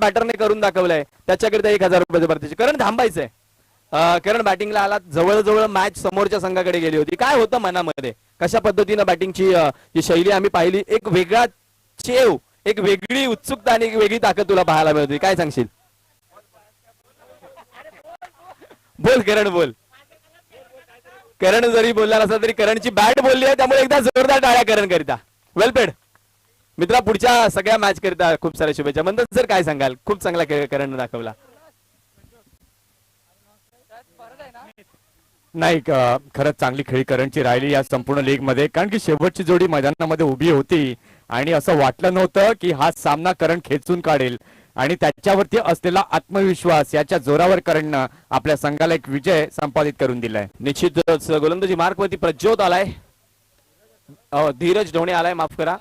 बॅटरने करून दाखवलंय त्याच्याकरिता 1000 रुपयाचं पारितोषिक. करण थांबायचंय. करण बॅटिंगला आला, जवळजवळ मॅच समोरच्या संघाकडे गेली होती. काय होतं मनामध्ये, कशा पद्धतीनं बॅटिंगची जी शैली आम्ही पाहिली, एक वेगळा चेव, एक वेगळी उत्सुकता आणि एक वेगळी ताकद तुला पाहायला मिळते, काय सांगशील? बोल करण बोल. करण जरी बोलला नसला तरी करणची बॅट बोलली आहे, त्यामुळे एकदा जोरदार टाळ्या करण करिता. वेल पेड मित्रा, पुढच्या सगळ्या मॅच करिता खूप साऱ्या शुभेच्छा. मंथन सर काय सांगाल? खूप चांगला खेळ करण दाखवला. नाही, खरंच चांगली खेळी करणची राहिली या संपूर्ण लीग मध्ये, कारण की शेवटची जोडी मैदानामध्ये उभी होती आणि असं वाटलं नव्हतं की हा सामना करण खेचून काढेल, आणि त्याच्यावरती असलेला आत्मविश्वास याच्या जोरावर करणनं आपल्या संघाला एक विजय संपादित करून दिलाय. निश्चितच गोलंदाजी मार्कवरती प्रज्योत आलाय, धीरज ढोणे आलाय, माफ करा.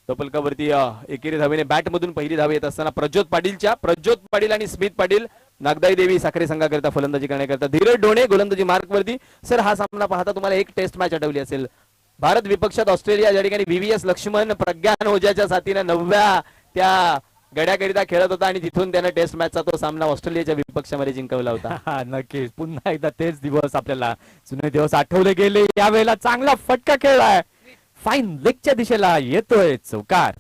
टोपलकावरती एकेरी धावेने बॅट मधून पहिली धाव येत असताना प्रज्योत पाटील आणि स्मित पाटील नागदाई देवी साखरे संघाकरता फलंदाजी करण्याकरता धीरज ढोणे गोलंदाजी मार्कवरती. सर, हा सामना पाहता तुम्हाला एक टेस्ट मॅच आठवली असेल. भारत विपक्षात ऑस्ट्रेलिया, ज्या ठिकाणी व्हीव्हीएस लक्ष्मण प्रज्ञान ओझाच्या साथीनं 9व्या त्या गड्याकरिता खेळत होता आणि तिथून त्यानं टेस्ट मॅचचा तो सामना ऑस्ट्रेलियाच्या विपक्षामध्ये जिंकवला होता. नक्कीच पुन्हा एकदा तेच दिवस आपल्याला जुने दिवस आठवले गेले. यावेळेला चांगला फटका खेळलाय, फाईन लेगच्या दिशेला येतोय चौकार.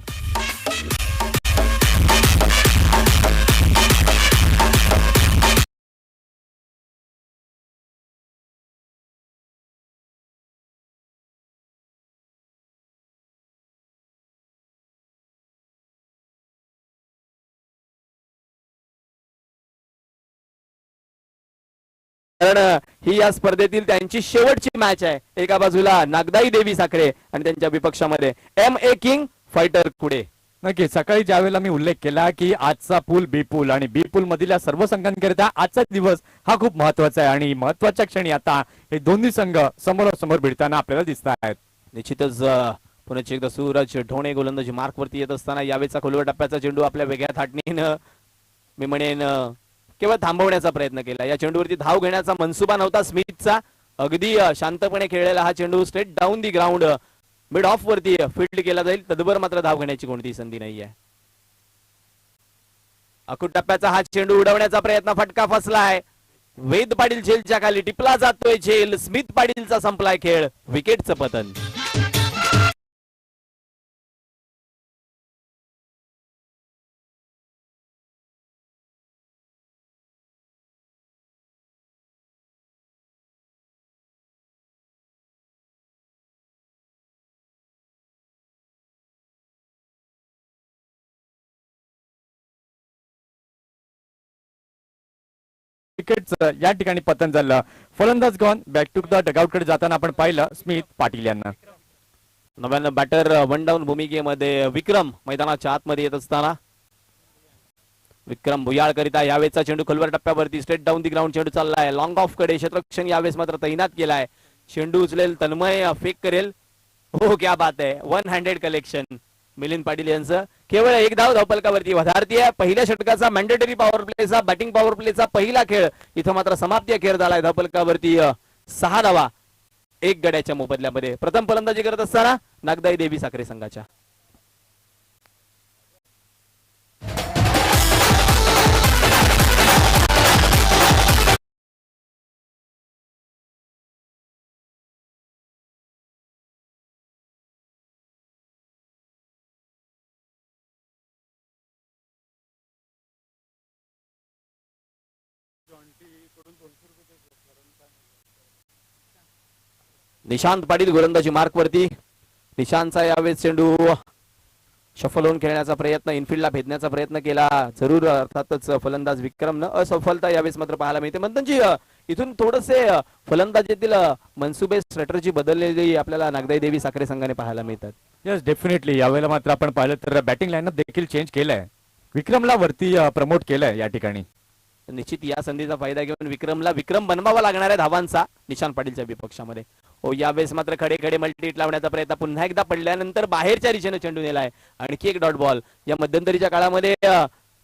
कारण ही या स्पर्धेतील त्यांची शेवटची मॅच आहे. एका बाजूला नागदाई देवी साखरे आणि त्यांच्या विपक्षामध्ये MA किंग फायटर कुडे. नक्की सकाळी ज्यावेळेला मी उल्लेख केला की आजचा पूल बी पूल आणि बी पूल मधील या सर्व संघांकरिता आजचा दिवस हा खूप महत्वाचा आहे, आणि महत्वाच्या क्षणी आता हे दोन्ही संघ समोरासमोर भिडताना आपल्याला दिसत आहेत. निश्चितच पुन्हा एकदा सूरज ढोणे गोलंदाजी मार्कवरती येत असताना यावेळेचा खोलवर टप्प्याचा चेंडू आपल्या वेगळ्या थाटणीनं मी म्हणेन केवळ थांबवण्याचा प्रयत्न केला. या चेंडूवरती धाव घेण्याचा मनसुबा नव्हता स्मिथचा. अगदी शांतपणे खेळलेला हा चेंडू straight down the ground mid of वरती फील्ड केला जाईल, तदबर मात्र धाव घेण्याची कोणतीही संधी नाहीये. अकुट टप्प्याचा हा चेंडू उडवण्याचा प्रयत्न, फटका फसलाय. वेद पाटील झेलच्या खाली टिपला जातोय झेल. स्मिथ पाटीलचा संपलाय खेळ, विकेटचं पतन. विकेटचं या ठिकाणी पतन झालं. फलंदाज gone, back to the dugout कडे जाताना आपण पाहिलं स्मिथ पाटील यांना. नव्यानं बॅटर वन डाऊन भूमिकेमध्ये विक्रम मैदानाच्या आतमध्ये येत असताना विक्रम भुयाळ करिता यावेळेचा चेंडू खोलवर टप्प्यावरती स्ट्रेट डाऊन दी ग्राउंड चेंडू चाललाय. लॉंग ऑफ कडे क्षेत्ररक्षण यावेळेस मात्र तैनात केलाय. चेंडू उचलेल, तन्मय फेक करेल. हो क्या बात आहे, 1 हँडेड कलेक्शन मिलिंद पाटील यांचं. केवळ एक धाव धावपलकावरती वधारतीये. पहिल्या षटकाचा मॅन्डेटरी पॉवर प्लेचा बॅटिंग पॉवर प्लेचा पहिला खेळ इथं मात्र समाप्ती खेळ झालाय. धावपलकावरती 6 धावा 1 गड्याच्या मोबदल्यामध्ये. प्रथम फलंदाजी करत असताना नागदाई देवी साखरे संघाच्या निशांत पाटील गोलंदाजी मार्कवरती. निशांतचा यावेळेस चेंडू शफल होऊन खेळण्याचा प्रयत्न, इनफिल्डला भेदण्याचा प्रयत्न केला जरूर, अर्थातच फलंदाज विक्रमनं असफलता यावेळेस मात्र पाहायला मिळते. मंथनजी, इथून थोडेसे फलंदाजीतील मनसुबे स्ट्रॅटर्जी बदललेली आपल्याला नागदाई देवी साखरे संघाने पाहायला मिळतात. यस, डेफिनेटली यावेळेला मात्र आपण पाहिलं तर बॅटिंग लाईनअप देखील चेंज केलंय. विक्रमला वरती प्रमोट केलंय या ठिकाणी. निश्चित या संधीचा फायदा घेऊन विक्रमला विक्रम बनवावा लागणार आहे धावांचा निशांत पाटीलच्या विपक्षामध्ये. हो, यावेळेस मात्र खडे खडे मल्टीट लावण्याचा प्रयत्न, पुन्हा एकदा पडल्यानंतर बाहेरच्या दिशेने चेंडू नेलाय. आणखी एक डॉट बॉल. या मध्यंतरीच्या काळामध्ये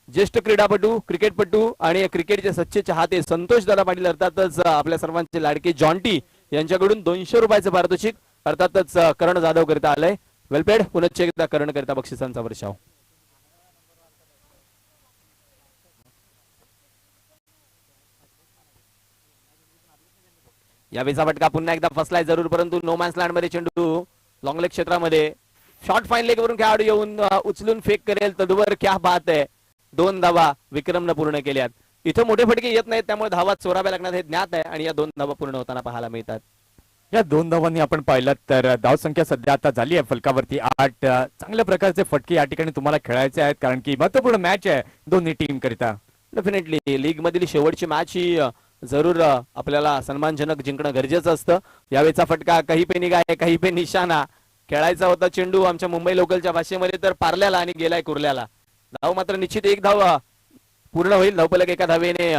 ज्येष्ठ क्रीडापटू, क्रिकेटपटू आणि क्रिकेटचे सच्चे चाहते संतोष दादा पाटील, अर्थातच आपल्या सर्वांचे लाडके जॉन्टी यांच्याकडून 200 रुपयाचं पारितोषिक अर्थातच करण जाधव करता आलंय. वेलपेड पुनश्च एकदा करण करता बक्षिसांचा वर्षाव. यावेळीचा फटका पुन्हा एकदा फसलाय जरूर, परंतु नो मॅन्स लँड मध्ये चेंडू लॉंग लेग क्षेत्रामध्ये शॉर्ट फाईन लेग वरून खेळाडू येऊन उचलून फेक करेल तडवर. क्या बात आहे, 2 धावा विक्रमनं पूर्ण केल्यात. इथं मोठे फटके येत नाहीत, त्यामुळे धावा चोराव्या लागणार हे ज्ञात आहे आणि या 2 धावा पूर्ण होताना पाहायला मिळतात. या 2 धावांनी आपण पाहिलं तर धावसंख्या सध्या आता झाली आहे फलकावरती 8. चांगल्या प्रकारचे फटके या ठिकाणी तुम्हाला खेळायचे आहेत, कारण की महत्वपूर्ण मॅच आहे दोन्ही टीम करिता. डेफिनेटली लीग मधील शेवटची मॅच ही जरूर आपल्याला सन्मानजनक जिंकणं गरजेचं असतं. यावेळीचा फटका काही पे निघाय काही पे निशाणा. खेळायचा होता चेंडू आमच्या मुंबई लोकलच्या भाषेमध्ये तर पारल्याला आणि गेलाय कुर्ल्याला. धाव मात्र निश्चित 1 धाव पूर्ण होईल. धावफलक एका धावेने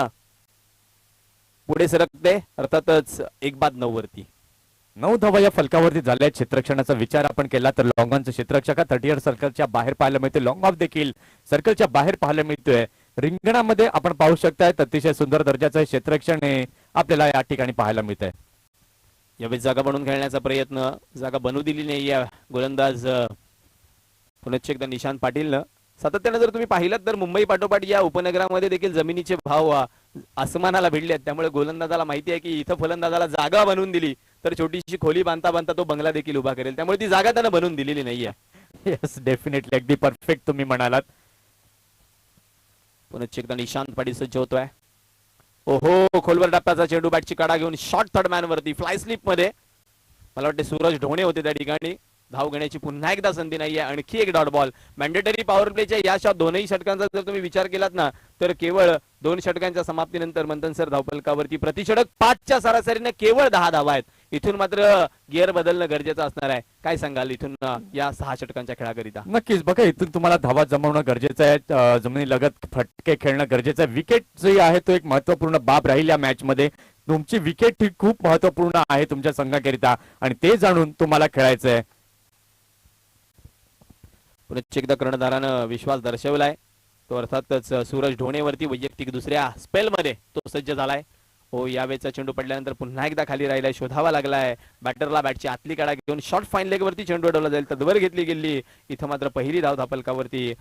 पुढे सरकते, अर्थातच 1-9 वरती. 9 धावा या फलकावरती झाल्या. क्षेत्ररक्षणाचा विचार आपण केला तर लॉंग ऑनचं क्षेत्ररक्षक 30 सर्कलच्या बाहेर पाहायला मिळते. लॉंग ऑफ देखील सर्कलच्या बाहेर पाहायला मिळतोय. रिंगणामध्ये आपण पाहू शकताय अतिशय सुंदर दर्जाचं क्षेत्ररक्षण हे आपल्याला या ठिकाणी पाहायला मिळत आहे. यावेळी जागा बनवून खेळण्याचा प्रयत्न, जागा बनवू दिली नाही या गोलंदाज पुनश्च एकदा निशांत पाटीलनं. सातत्यानं जर तुम्ही पाहिलात तर मुंबई पाठोपाठ या उपनगरामध्ये देखील जमिनीचे भाव आसमानाला भिडले आहेत. त्यामुळे गोलंदाजाला माहिती आहे की इथं फलंदाजाला जागा बनवून दिली तर छोटीशी खोली बांधता बांधता तो बंगला देखील उभा करेल. त्यामुळे ती जागा त्यानं बनवून दिलेली नाहीये. येस, डेफिनेटली अगदी परफेक्ट तुम्ही म्हणालात. पुनश्च एकदा निशांत पाटील सज्ज होतोय. ओहो, खोलवर टप्प्याचा चेंडू बॅटची कडा घेऊन शॉर्ट थर्ड मॅन वरती फ्लाय स्लिप मध्ये. मला वाटते सूरज ढोणे होते त्या ठिकाणी. धाव घेण्याची पुन्हा एकदा संधी नाहीये. आणखी एक डॉट बॉल. मॅन्डेटरी पॉवर प्लेच्या या दोनही षटकांचा जर तुम्ही विचार केलात ना तर केवळ 2 षटकांच्या समाप्तीनंतर मंथन सर धावफलकावरती प्रतिषटक 5च्या सरासरीने केवळ 10 धावा आहेत. इथून मात्र गिअर बदलणं गरजेचं असणार आहे. काय सांगाल इथून या 6 षटकांच्या खेळाकरिता? नक्कीच बघा, इथून तुम्हाला धावा जमवणं गरजेचं आहे. जमिनी लगत फटके खेळणं गरजेचं आहे. विकेट जे आहे तो एक महत्वपूर्ण बाब राहील या मॅच मध्ये. तुमची विकेट ही खूप महत्वपूर्ण आहे तुमच्या संघाकरिता आणि ते जाणून तुम्हाला खेळायचं आहे. पुनश्च एकदा कर्णधारानं विश्वास दर्शवलाय. तो अर्थातच सूरज ढोणेवरती वैयक्तिक दुसऱ्या स्पेल मध्ये तो सज्ज झालाय. हो, यावेळेचा चेंडू पडल्यानंतर पुन्हा एकदा खाली राहिलाय, शोधावा लागलाय. बॅटरला बॅटची आतली काढा घेऊन शॉर्ट फाईन लेग वरती चेंडू अडवला जाईल, तदवर घेतली गेली. इथं मात्र पहिली धाव धावफलकावरती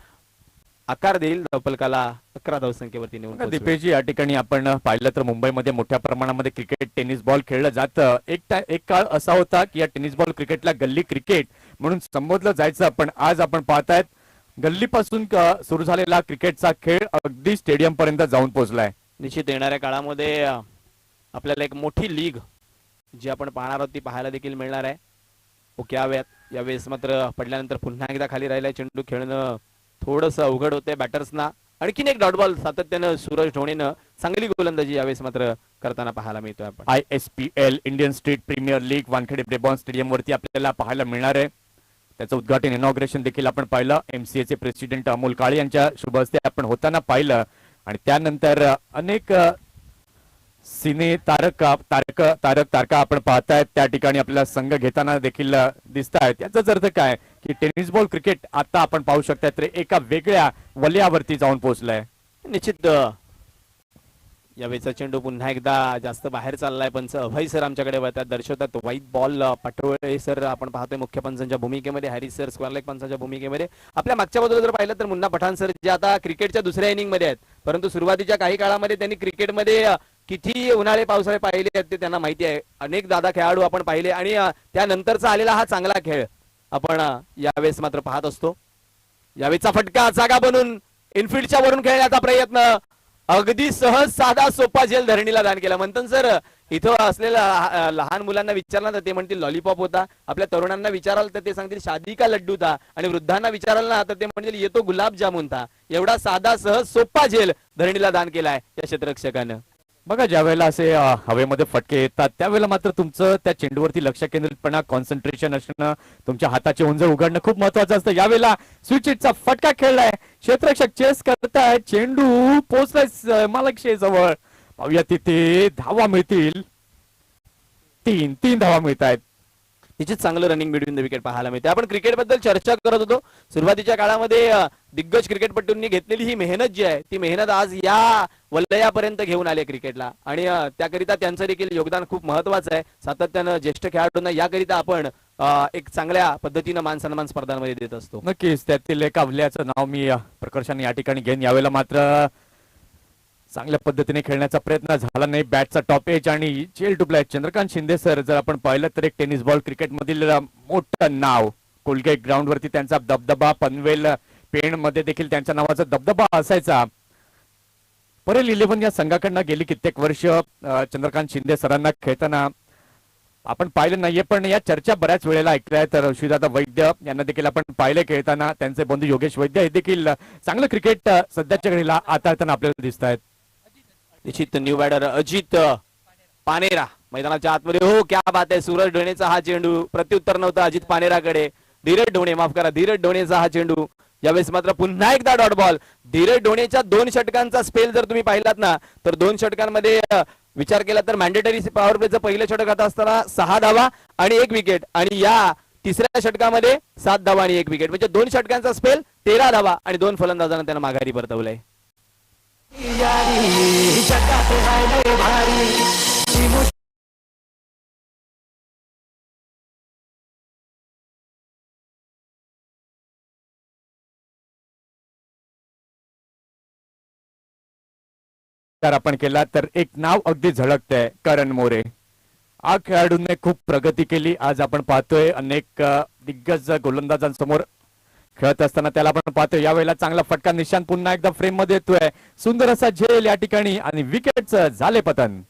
आकार देईल. धावफलकाला 11 धावसंख्येवरती नेऊन पोहोचवेल. दीपेशजी, या ठिकाणी आपण पाहिलं तर मुंबईमध्ये मोठ्या प्रमाणामध्ये क्रिकेट, टेनिस बॉल खेळलं जातं. एक काळ असा होता की या टेनिस बॉल क्रिकेटला गल्ली क्रिकेट म्हणून संबोधलं जायचं, पण आज आपण पाहतायत गल्लीपासून सुरू झालेला क्रिकेटचा खेळ अगदी स्टेडियम पर्यंत जाऊन पोहोचलाय. निश्चित येणाऱ्या काळामध्ये आपल्याला एक मोठी लीग जी आपण पाहणार आहोत ती पाहायला देखील मिळणार आहे. ओके, यावेळेस मात्र पडल्यानंतर पुन्हा एकदा खाली राहिलाय. चेंडू खेळणं थोडस अवघड होते बॅटर्सना. आणखीन एक डॉट बॉल सातत्यानं सूरज ढोणेनं चांगली गोलंदाजी यावेळेस मात्र करताना पाहायला मिळतोय. आपण ISPL Indian state premier league Wankhede Brabourne stadium वरती आपल्याला पाहायला मिळणार आहे. त्याचं उद्घाटन, इनॉग्रेशन देखील आपण पाहिलं. MCA चे प्रेसिडेंट अमोल काळे यांच्या शुभ हस्ते आपण होताना पाहिलं आणि त्यानंतर अनेक सिने तारका आपण पाहतायत त्या ठिकाणी आपल्याला संघ घेताना देखील दिसत आहेत. याचाच अर्थ काय की टेनिस बॉल क्रिकेट आता आपण पाहू शकता तर एका वेगळ्या वलयावरती जाऊन पोहोचलाय. निश्चित यावेळेचा चेंडू पुन्हा एकदा जास्त बाहेर चाललाय. पंच अभय सर आमच्याकडे वळतात, दर्शवतात व्हाईट बॉल. पाटोळे सर आपण पाहतोय मुख्य पंचांच्या भूमिकेमध्ये, हॅरिस सर स्क्वेअर लेग पंचांच्या भूमिकेमध्ये. आपल्या मागच्या बाजूला जर पाहिलं तर मुन्ना पठाण सर जे आता क्रिकेटच्या दुसऱ्या इनिंग मध्ये आहेत, परंतु सुरुवातीच्या काही काळामध्ये त्यांनी क्रिकेटमध्ये किती उन्हाळे पावसाळे पाहिले आहेत ते त्यांना माहिती आहे. अनेक दादा खेळाडू आपण पाहिले आणि त्यानंतरचा आलेला हा चांगला खेळ आपण यावेळेस मात्र पाहत असतो. यावेळेचा फटका जागा बनून इनफिल्डच्या वरून खेळण्याचा प्रयत्न, अगदी सहज साधा सोपा झेल धरणीला दान केला. मंथन सर इथं असलेल्या लहान मुलांना विचारलं तर ते म्हणतील लॉलीपॉप होता, आपल्या तरुणांना विचाराल तर ते सांगतील शादी का लड्डू था, आणि वृद्धांना विचाराल ना तर ते म्हणतील ये तो गुलाब जामुन था. एवढा साधा सहज सोपा झेल धरणीला दान केलाय या क्षेत्ररक्षकानं. बघा, ज्या वेळेला असे हवेमध्ये फटके येतात त्यावेळेला मात्र तुमचं त्या चेंडूवरती लक्ष केंद्रितपणा, कॉन्सन्ट्रेशन असणं, तुमच्या हाताचे उंजर उघडणं खूप महत्वाचं असतं. यावेळेला स्विच हिटचा फटका खेळलाय, क्षेत्ररक्षक चेस करताय, चेंडू पोहोचलाय मालकशे जवळ. पाहूया तिथे धावा मिळतील. तीन धावा मिळत आहेत. निश्चित चांगलं रनिंग बिटवीन द विकेट पाहायला मिळते. आपण क्रिकेट बद्दल चर्चा करत होतो. सुरुवातीच्या काळामध्ये दिग्गज क्रिकेटपटूंनी घेतलेली ही मेहनत जी आहे ती मेहनत आज या वलयापर्यंत घेऊन आली क्रिकेटला, आणि त्याकरिता त्यांचं देखील योगदान खूप महत्वाचं आहे. सातत्यानं ज्येष्ठ खेळाडूंना याकरिता आपण एक चांगल्या पद्धतीनं मान सन्मान स्पर्धांमध्ये देत असतो. नक्कीच त्यातील एका वलयाचं नाव मी प्रकर्षाने या ठिकाणी घेईन. यावेळेला मात्र चांगल्या पद्धतीने खेळण्याचा प्रयत्न झाला नाही. बॅटचा टॉप एज आणि चेल टू ब्लॅक. चंद्रकांत शिंदे सर जर आपण पाहिलं तर एक टेनिस बॉल क्रिकेट मधील मोठं नाव. कोलगेट ग्राउंड वरती त्यांचा दबदबा, पनवेल पेण मध्ये देखील त्यांच्या नावाचा दबदबा असायचा. परेल 11 या संघाकडनं गेली कित्येक वर्ष चंद्रकांत शिंदे सरांना खेळताना आपण पाहिलं नाहीये, पण या चर्चा बऱ्याच वेळेला ऐकल्या. तर ऋषीदादा वैद्य यांना देखील आपण पाहिले खेळताना. त्यांचे बंधू योगेश वैद्य हे देखील चांगलं क्रिकेट सध्याच्या घडीला हाताळताना आपल्याला दिसत आहेत. निश्चित न्यू बॅटर अजित पानेरा मैदानाच्या आतमध्ये. हो क्या बात आहे. सूरज ढोणेचा हा चेंडू, प्रत्युत्तर नव्हता अजित पानेराकडे. धीरज ढोणे, माफ करा, धीरज ढोणेचा हा चेंडू. यावेळेस मात्र पुन्हा एकदा डॉट बॉल. धीरज ढोणेच्या 2 षटकांचा स्पेल जर तुम्ही पाहिलात ना, तर 2 षटकांमध्ये विचार केला तर मॅन्डेटरी पॉवर प्लेचं पहिलं षटक आता असताना 6 धावा आणि 1 विकेट, आणि या तिसऱ्या षटकामध्ये 7 धावा आणि 1 विकेट, म्हणजे 2 षटकांचा स्पेल, 13 धावा आणि 2 फलंदाजांना त्यांना माघारी परतवलंय. तर आपण केला तर एक नाव अगदी झळकतंय, करण मोरे. या खेळाडूंनी खूप प्रगती केली. आज आपण पाहतोय अनेक दिग्गज गोलंदाजांसमोर खेळत असताना त्याला आपण पाहतोय. यावेळेला चांगला फटका, निशांत पुन्हा एकदा फ्रेम मध्ये येतोय. सुंदर असा झेल या ठिकाणी आणि विकेटचं झाले पतन.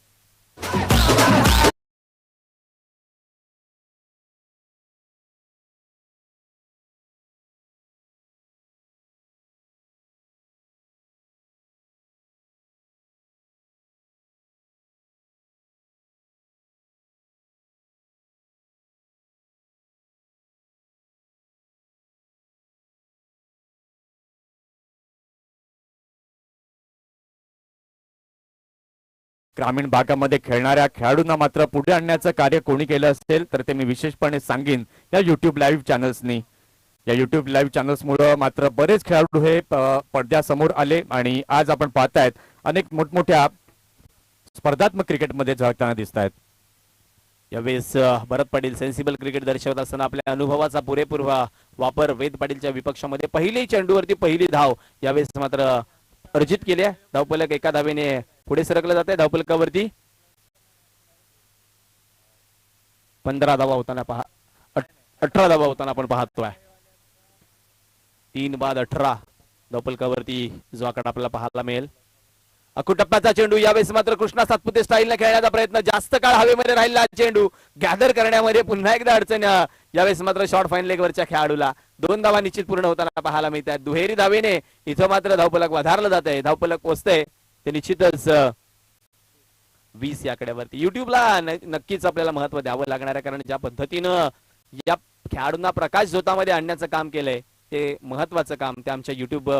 ग्रामीण भागामध्ये खेळणाऱ्या खेळाडूंना मात्र पुढे आणण्याचं कार्य कोणी केलं असेल तर ते मी विशेषपणे सांगेन या युट्यूब लाईव्ह चॅनल्सनी. या युट्यूब लाईव्ह चॅनल्समुळे मात्र बरेच खेळाडू हे पडद्यासमोर आले आणि आज आपण पाहतायत अनेक मोठमोठ्या स्पर्धात्मक क्रिकेटमध्ये झळकताना दिसत आहेत. यावेळेस भरत पाटील सेन्सिबल क्रिकेट दर्शवत असताना आपल्या अनुभवाचा पुरेपूर वापर वेद पाटीलच्या विपक्षामध्ये. पहिली चेंडूवरती पहिली धाव यावेळेस मात्र अर्जित केली आहे. धावफलक एका धावेने पुढे सरकलं जाते. धावफलकावरती 15 धावा होताना 18 धावा होताना आपण पाहतोय. 3 बाद 18 धावफलकावरती जो आकडा आपल्याला पाहायला मिळेल. अकुटप्प्याचा चेंडू यावेळेस मात्र कृष्णा सातपुते स्टाईलने खेळण्याचा प्रयत्न. जास्त काळ हवेमध्ये राहिला चेंडू गॅदर करण्यामध्ये पुन्हा एकदा अडचण. यावेळेस मात्र शॉर्ट फाईन लेगवरच्या खेळाडूला 2 धावा निश्चित पूर्ण होताना पाहायला मिळतात. दुहेरी धावेने इथं मात्र धावफलक वधारलं जात आहे. धावफलक पोहोचतंय ते निश्चितच 20 या आकड्यावरती. युट्यूबला नक्कीच आपल्याला महत्व द्यावं लागणार आहे, कारण ज्या पद्धतीनं या खेळाडूंना प्रकाश झोतामध्ये आणण्याचं काम केलंय ते महत्वाचं काम ते आमच्या युट्यूब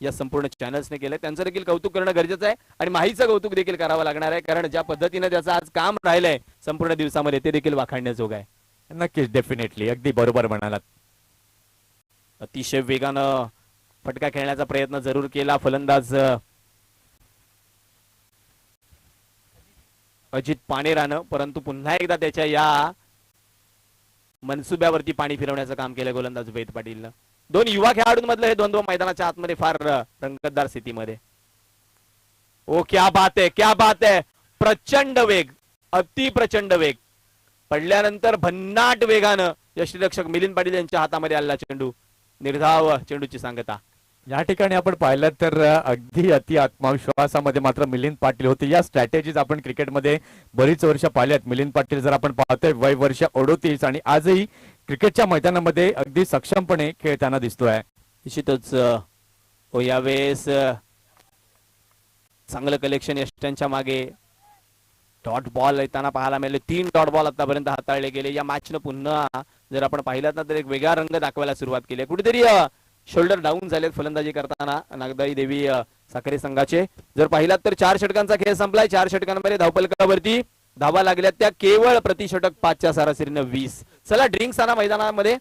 या संपूर्ण चॅनल्सने केलंय. त्यांचं देखील कौतुक करणं गरजेचं आहे आणि माहीचं कौतुक देखील करावं लागणार आहे, कारण ज्या पद्धतीनं त्याचं आज काम राहिलंय संपूर्ण दिवसामध्ये ते देखील वाखाणण्याजोग आहे. नक्कीच, डेफिनेटली, अगदी बरोबर म्हणालात. अतिशय वेगानं फटका खेळण्याचा प्रयत्न जरूर केला फलंदाज अजित पानेरानं, परंतु पुन्हा एकदा त्याच्या या मनसुब्यावरती पाणी फिरवण्याचं काम केलं गोलंदाज वेद पाटीलनं. 2 युवा खेळाडूंमधलं हे द्वंद्व मैदानाच्या आतमध्ये फार रंगतदार स्थितीमध्ये. ओ क्या बात है, क्या बात है. प्रचंड वेग, अति प्रचंड वेग. पडल्यानंतर भन्नाट वेगानं यष्टीरक्षक मिलिंद पाटील यांच्या हातामध्ये आलेला चेंडू. निर्धाव चेंडूची सांगता. या ठिकाणी आपण पाहिलं तर अगदी अति आत्मविश्वासामध्ये मात्र मिलिंद पाटील होते. या स्ट्रॅटेजीज आपण क्रिकेटमध्ये बरीच वर्ष पाहिल्यात. मिलिंद पाटील जर आपण पाहतोय वय वर्ष 38 आणि आजही क्रिकेटच्या मैदानामध्ये अगदी सक्षमपणे खेळताना दिसतोय. निश्चितच यावेळेस चांगलं कलेक्शन यष्ट्यांच्या मागे. डॉट बॉल येताना पाहायला मिळाले. 3 डॉट बॉल आतापर्यंत हाताळले गेले. या मॅचनं पुन्हा जर आपण पाहिलात ना तर एक वेगळा रंग दाखवायला सुरुवात केली. कुठेतरी शोल्डर डाऊन झालेत फलंदाजी करताना नागदाई देवी साखरे संघाचे. जर पाहिलात तर 4 षटकांचा खेळ संपलाय. 4 षटकांमध्ये धावफलकावरती धावा लागल्या त्या केवळ प्रतिषटक 5च्या सरासरीनं 20. चला ड्रिंक्स आणा मैदानामध्ये.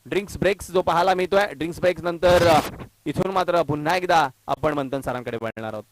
ड्रिंक्स ब्रेक्स जो पाहायला मिळतोय. ड्रिंक्स ब्रेक्स नंतर इथून मात्र पुन्हा एकदा आपण मंथन सरांकडे वळणार आहोत.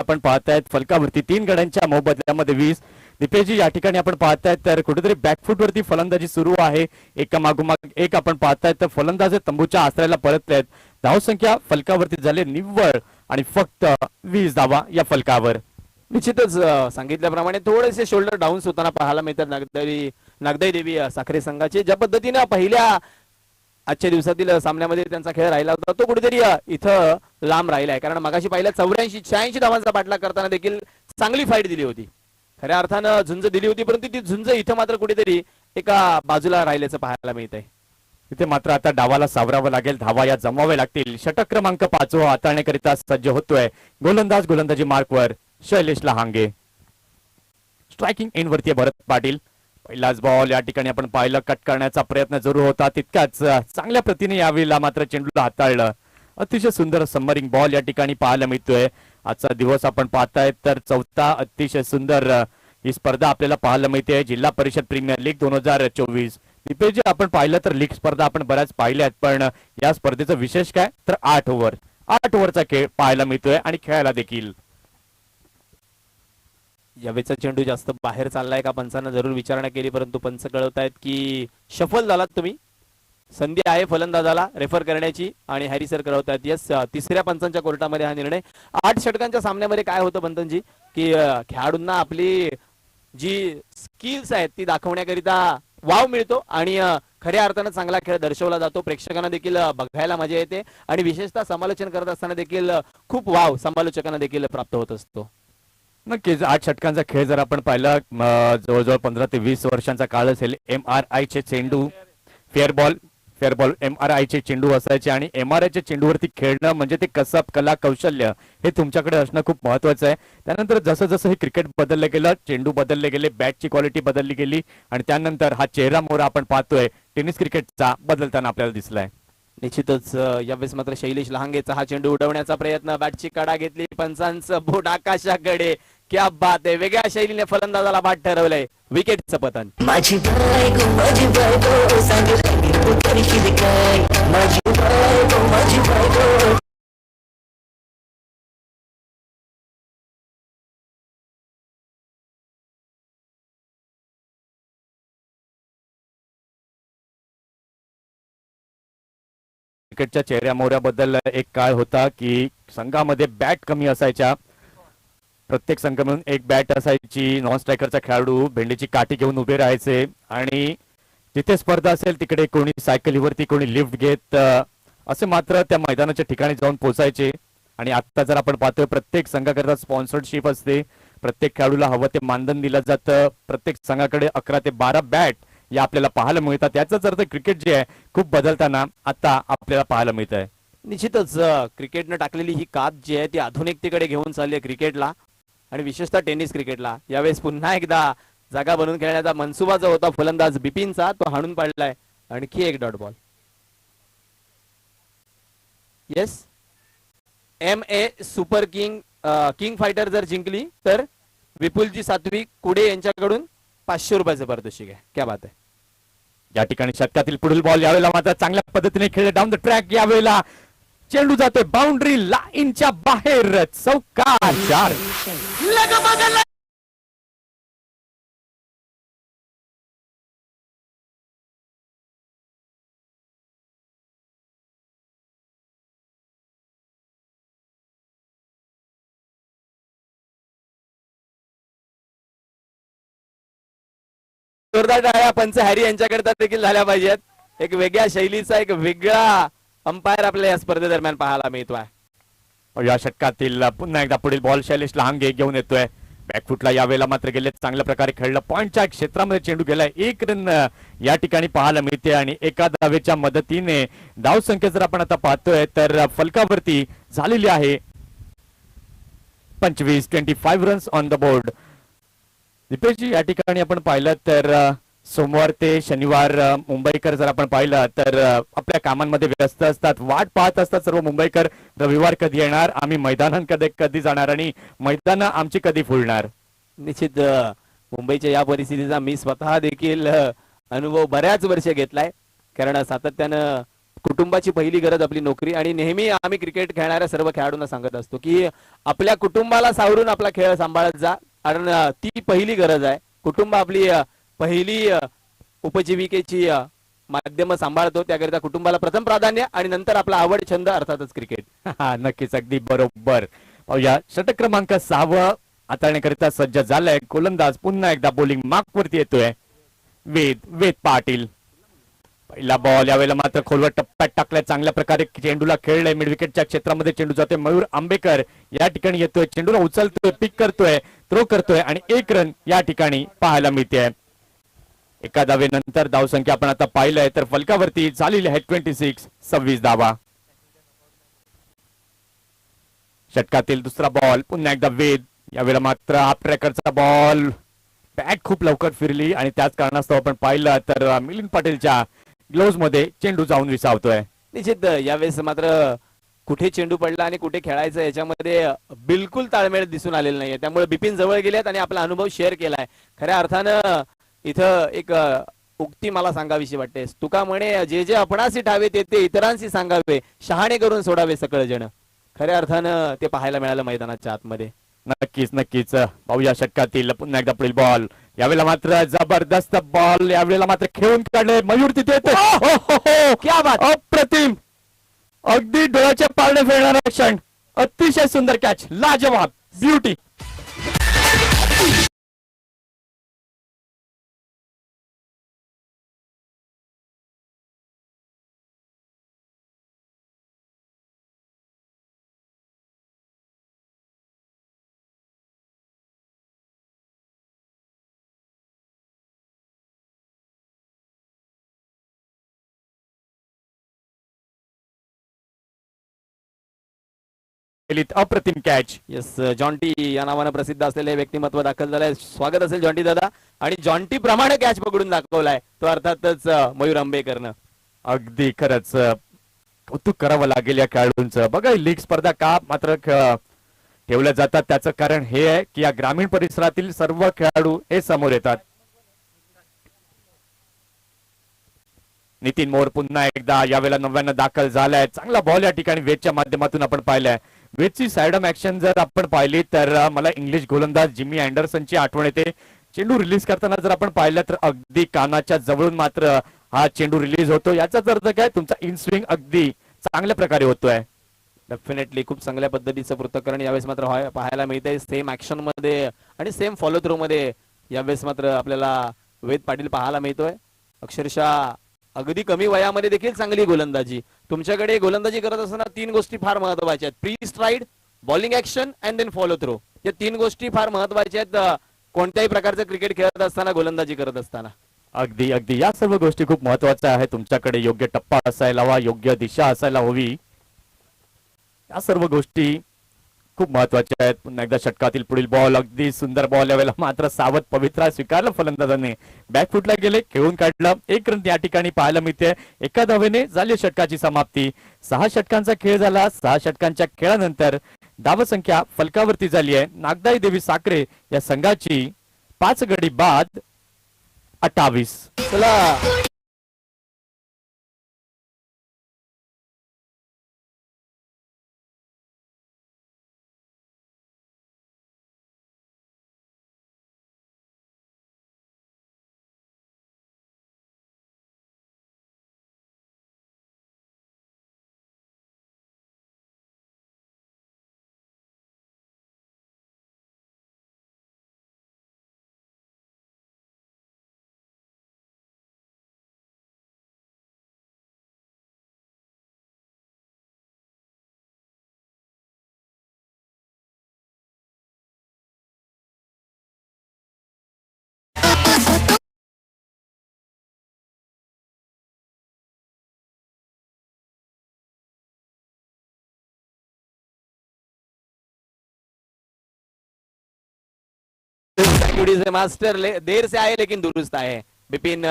आपण पाहतायत फलकावरती 3 गड्यांच्या मोबदल्यामध्ये 20. दीपेशजी या ठिकाणी आपण पाहतायत तर कुठेतरी बॅकफूट वरती फलंदाजी सुरू आहे, एका मागोमाग एक आपण पाहतायत तर फलंदाज तंबूच्या आश्रयाला परतलेत. धावसंख्या फलकावरती झाले निव्वळ आणि फक्त 20 धावा या फलकावर. निश्चितच सांगितल्याप्रमाणे थोडेसे शोल्डर डाऊन होताना पाहायला मिळतात नागदाई देवी साखरे संघाचे. ज्या पद्धतीने पहिल्या आजच्या दिवसातील सामन्यामध्ये त्यांचा खेळ राहिला होता तो कुठेतरी इथं लांब राहिला आहे, कारण मगाशी पहिल्या 84-86 धावांचा पाठलाग करताना देखील चांगली फाईट दिली होती, खऱ्या अर्थानं झुंज दिली होती, परंतु ती झुंज इथं मात्र कुठेतरी एका बाजूला राहिल्याचं पाहायला मिळत आहे. इथे मात्र आता डावाला सावरावं लागेल, धावा या जमवाव्या लागतील. षटक क्रमांक 5 हाताळण्याकरिता सज्ज होतोय गोलंदाजी मार्कवर शैलेश लहांगे. स्ट्रायकिंग एंड वरती भरत पाटील. पहिलाच बॉल या ठिकाणी आपण पाहिलं, कट करण्याचा प्रयत्न जरूर होता, तितकाच चांगल्या प्रतीने यावेळेला मात्र चेंडूला हाताळलं. अतिशय सुंदर सबमरिंग बॉल या ठिकाणी पाहायला मिळतोय. आजचा दिवस आपण पाहतायत तर चौथा अतिशय सुंदर ही स्पर्धा आपल्याला पाहायला मिळते, जिल्हा परिषद प्रीमियर लीग 2024. दीपेशजी आपण पाहिलं तर लीग स्पर्धा आपण बऱ्याच पाहिल्यात, पण या स्पर्धेचं विशेष काय तर 8 ओव्हरचा खेळ पाहायला मिळतोय आणि खेळायला देखील. यावेळेचा चेंडू जास्त बाहेर चाललाय का पंचांना जरूर विचारणा केली, परंतु पंच कळवतायत की शफल झालात तुम्ही, संधी आहे फलंदाजाला रेफर करण्याची, आणि हॅरी सर कळवतायत यस. तिसऱ्या पंचांच्या कोर्टामध्ये हा निर्णय. 8 षटकांच्या सामन्यामध्ये काय होतं पंतजी की खेळाडूंना आपली जी स्किल्स आहेत ती दाखवण्याकरिता वाव मिळतो आणि खऱ्या अर्थानं चांगला खेळ दर्शवला जातो, प्रेक्षकांना देखील बघायला मजा येते आणि विशेषतः समालोचन करत असताना देखील खूप वाव समालोचकांना देखील प्राप्त होत असतो. नक्कीच 8 षटकांचा खेळ जर आपण पाहिला, जवळजवळ 15 ते 20 वर्षांचा काळ असेल. MRI चे चेंडू फेअर बॉल MRI चे चेंडू असायचे आणि MRI च्या चेंडूवरती खेळणं म्हणजे ते कसब कला कौशल्य हे तुमच्याकडे असणं खूप महत्वाचं आहे. त्यानंतर जसं जसं हे क्रिकेट बदललं गेलं, चेंडू बदलले गेले, बॅटची क्वालिटी बदलली गेली आणि त्यानंतर हा चेहरा मोहरा आपण पाहतोय टेनिस क्रिकेटचा बदलताना आपल्याला दिसलाय. निश्चितच यावेळेस मात्र शैलेश लहांगेचा हा चेंडू उडवण्याचा प्रयत्न, बॅटची कडा घेतली, पंचांचं बोट आकाशाकडे, क्या बात आहे, वेगळ्या शैलीने फलंदाजाला बाद ठरवलंय, विकेटचं पतन. क्रिकेटच्या चेहऱ्या मोहऱ्याबद्दल एक काळ होता की संघामध्ये बॅट कमी असायच्या, प्रत्येक संघ मिळून एक बॅट असायची. नॉन स्ट्रायकरचा खेळाडू भेंडीची काठी घेऊन उभे राहायचे आणि जिथे स्पर्धा असेल तिकडे कोणी सायकलीवरती कोणी लिफ्ट घेत असे मात्र त्या मैदानाच्या ठिकाणी जाऊन पोहोचायचे. आणि आता जर आपण पाहतोय प्रत्येक संघाकरता स्पॉन्सरशिप असते, प्रत्येक खेळाडूला हवं ते मानधन दिलं जातं, प्रत्येक संघाकडे 11 ते 12 बॅट या आपल्याला पाहायला मिळतात. याचाच अर्थ क्रिकेट जे आहे खूप बदलताना आता आपल्याला पाहायला मिळत आहे. निश्चितच क्रिकेटनं टाकलेली ही कात जी आहे ती आधुनिकतेकडे घेऊन चालली आहे क्रिकेटला आणि विशेषतः टेनिस क्रिकेटला. यावेळेस पुन्हा एकदा जागा बनवून खेळण्याचा मनसुबा जो होता फलंदाज बिपिनचा तो हाणून पाडलाय. आणखी एक dot ball. Yes, MA super king fighter जर जिंकली तर विपुलजी सात्विक कुडे यांच्याकडून 500 रुपयाचं पारितोषिक आहे. क्या बात आहे. या ठिकाणी षटकातील पुढील बॉल यावेळेला मात्र चांगल्या पद्धतीने खेळले डाऊन द ट्रॅक. यावेळेला चेंडू जातोय बाउंड्री लाईनच्या बाहेर, चौकार 4. जोरदार टाळ्या पंच हॅरी यांच्याकरता देखील झाल्या पाहिजेत. एक वेगळ्या शैलीचा एक वेगळा अंपायर आपल्या या स्पर्धेदरम्यान पाहायला मिळतोय. या षटकातील पुन्हा एकदा पुढील बॉल शैलेश लहांगे घेऊन येतोय. बॅकफुटला यावेळेला मात्र गेले चांगल्या प्रकारे खेळलं, पॉइंटच्या क्षेत्रामध्ये चेंडू गेलाय, 1 रन या ठिकाणी पाहायला मिळते आणि एका धावेच्या मदतीने धाव संख्या जर आपण आता पाहतोय तर फलकावरती झालेली आहे 25 runs on the board. Deepeshji या ठिकाणी आपण पाहिलं तर सोमवार ते शनिवार मुंबईकर जर आपण पाहिलं तर आपल्या कामांमध्ये व्यस्त असतात, वाट पाहत असतात सर्व मुंबईकर, रविवार कधी येणार, आम्ही मैदानांकडे कधी जाणार आणि मैदानं आमची कधी फुलणार. निश्चित मुंबईच्या या परिस्थितीचा मी स्वतः देखील अनुभव बऱ्याच वर्ष घेतलाय, कारण सातत्यानं कुटुंबाची पहिली गरज आपली नोकरी. आणि नेहमी आम्ही क्रिकेट खेळणाऱ्या सर्व खेळाडूंना सांगत असतो की आपल्या कुटुंबाला सावरून आपला खेळ सांभाळत जा, कारण ती पहिली गरज आहे. कुटुंब आपली पहिली उपजीविकेची माध्यम सांभाळतो, त्याकरिता कुटुंबाला प्रथम प्राधान्य आणि नंतर आपला आवड छंद अर्थातच क्रिकेट. नक्कीच, अगदी बरोबर. पाहूया षटक क्रमांक 6 हाताळण्याकरिता सज्ज झालाय. गोलंदाज पुन्हा एकदा बॉलिंग मार्क वरती येतोय. वेद पाटील. पहिला बॉल यावेळेला मात्र खोलवर टप्प्यात टाकलाय, चांगल्या प्रकारे चेंडूला खेळलाय. मिड विकेटच्या क्षेत्रामध्ये चेंडू जातोय. मयूर आंबेकर या ठिकाणी येतोय, चेंडूला उचलतोय, पिक करतोय, थ्रो करतोय आणि 1 रन या ठिकाणी पाहायला मिळते. एका धावेनंतर धावसंख्या आपण आता पाहिलंय तर फलकावरती झालेली आहे 26 धावा. षटकातील दुसरा बॉल पुन्हा एकदा वेद. यावेळेला मात्र हाफ ट्रॅकरचा बॉल, बॅट खूप लवकर फिरली आणि त्याच कारणास्तव आपण पाहिलं तर मिलिंद पाटीलच्या ग्लोव्ज मध्ये चेंडू जाऊन विसावतोय. निश्चित यावेळेस मात्र कुठे चेंडू पडला आणि कुठे खेळायचं याच्यामध्ये बिलकुल ताळमेळ दिसून आलेला नाहीये. त्यामुळे बिपिन जवळ गेलेत आणि आपला अनुभव शेअर केलाय. खऱ्या अर्थानं इथं एक उक्ती मला सांगावीशी वाटते. तुका म्हणे, जे जे आपणाशी ठावे ते इतरांशी सांगावे, शहाणे करून सोडावे सकळ जण. खऱ्या अर्थानं ते पाहायला मिळालं मैदानाच्या आतमध्ये. नक्कीच पाहूया षटकातील पुन्हा एकदा पुढील बॉल. यावेळेला मात्र जबरदस्त बॉल, यावेळेला मात्र खेळून काढले. मयूर तिथे येतोय. क्या बात, अप्रतिम, अगदी डोळ्याच्या पारणे फेडणारा क्षण. अतिशय सुंदर कॅच, लाजवाब, ब्युटी. अप्रतिम कॅच. येस, जॉन्टी या नावानं प्रसिद्ध असलेले व्यक्तिमत्व दाखल झालंय. स्वागत असेल जॉन्टी दादा. आणि जॉन्टी प्रमाणे कॅच पकडून दाखवलाय तो अर्थातच मयूर आंबेकरनं. अगदी खरंच कौतुक करावं लागेल या खेळाडूंचं. बघा लीग स्पर्धा का मात्र ठेवल्या जातात त्याचं कारण हे आहे की या ग्रामीण परिसरातील सर्व खेळाडू हे समोर येतात. नितीन मोर पुन्हा एकदा यावेळेला 99 दाखल झालाय. चांगला बॉल या ठिकाणी वेदच्या माध्यमातून आपण पाहिलाय. वेदची साइडम ऍक्शन जर आपण पाहिली तर मला इंग्लिश गोलंदाज जिमी अँडरसनची आठवण येते. चेंडू रिलीज करताना जर आपण पाहिलं तर अगदी कानाच्या जवळून मात्र हा चेंडू रिलीज होतो. याचाच अर्थ काय, तुमचा इन स्विंग अगदी चांगल्या प्रकारे होतोय. डेफिनेटली खूप चांगल्या पद्धतीचं पृथक्करण यावेळेस मात्र पाहायला मिळतंय. सेम ऍक्शन मध्ये आणि सेम फॉलो थ्रू मध्ये यावेळेस मात्र आपल्याला वेद पाटील पाहायला मिळतोय. अक्षरशः अगदी कमी वयामध्ये देखील चांगली गोलंदाजी. तुमच्याकडे गोलंदाजी करत असताना 3 गोष्टी फार महत्वाच्या आहेत. Pre stride, bowling action and then follow through. या 3 गोष्टी फार महत्वाच्या आहेत कोणत्याही प्रकारचं क्रिकेट खेळत असताना, गोलंदाजी करत असताना. अगदी या सर्व गोष्टी खूप महत्वाच्या आहेत. तुमच्याकडे योग्य टप्पा असायला हवा, योग्य दिशा असायला हवी. या सर्व गोष्टी खूप महत्वाच्या आहेत. पुन्हा एकदा षटकातील पुढील बॉल, अगदी सुंदर बॉल. यावेळेला मात्र सावध पवित्रा स्वीकारलं फलंदाजाने. बॅकफुटला गेले, खेळून काढलं. 1 रन या ठिकाणी पाहायला मिळते. एका धावेने झाली षटकाची समाप्ती. 6 षटकांचा खेळ झाला. 6 षटकांच्या खेळानंतर धावसंख्या फलकावरती झाली आहे. नागदाई देवी साखरे या संघाची 5 गडी बाद 28. चला मास्टर देर से आए लेकिन दुरुस्त आहे. बिपिन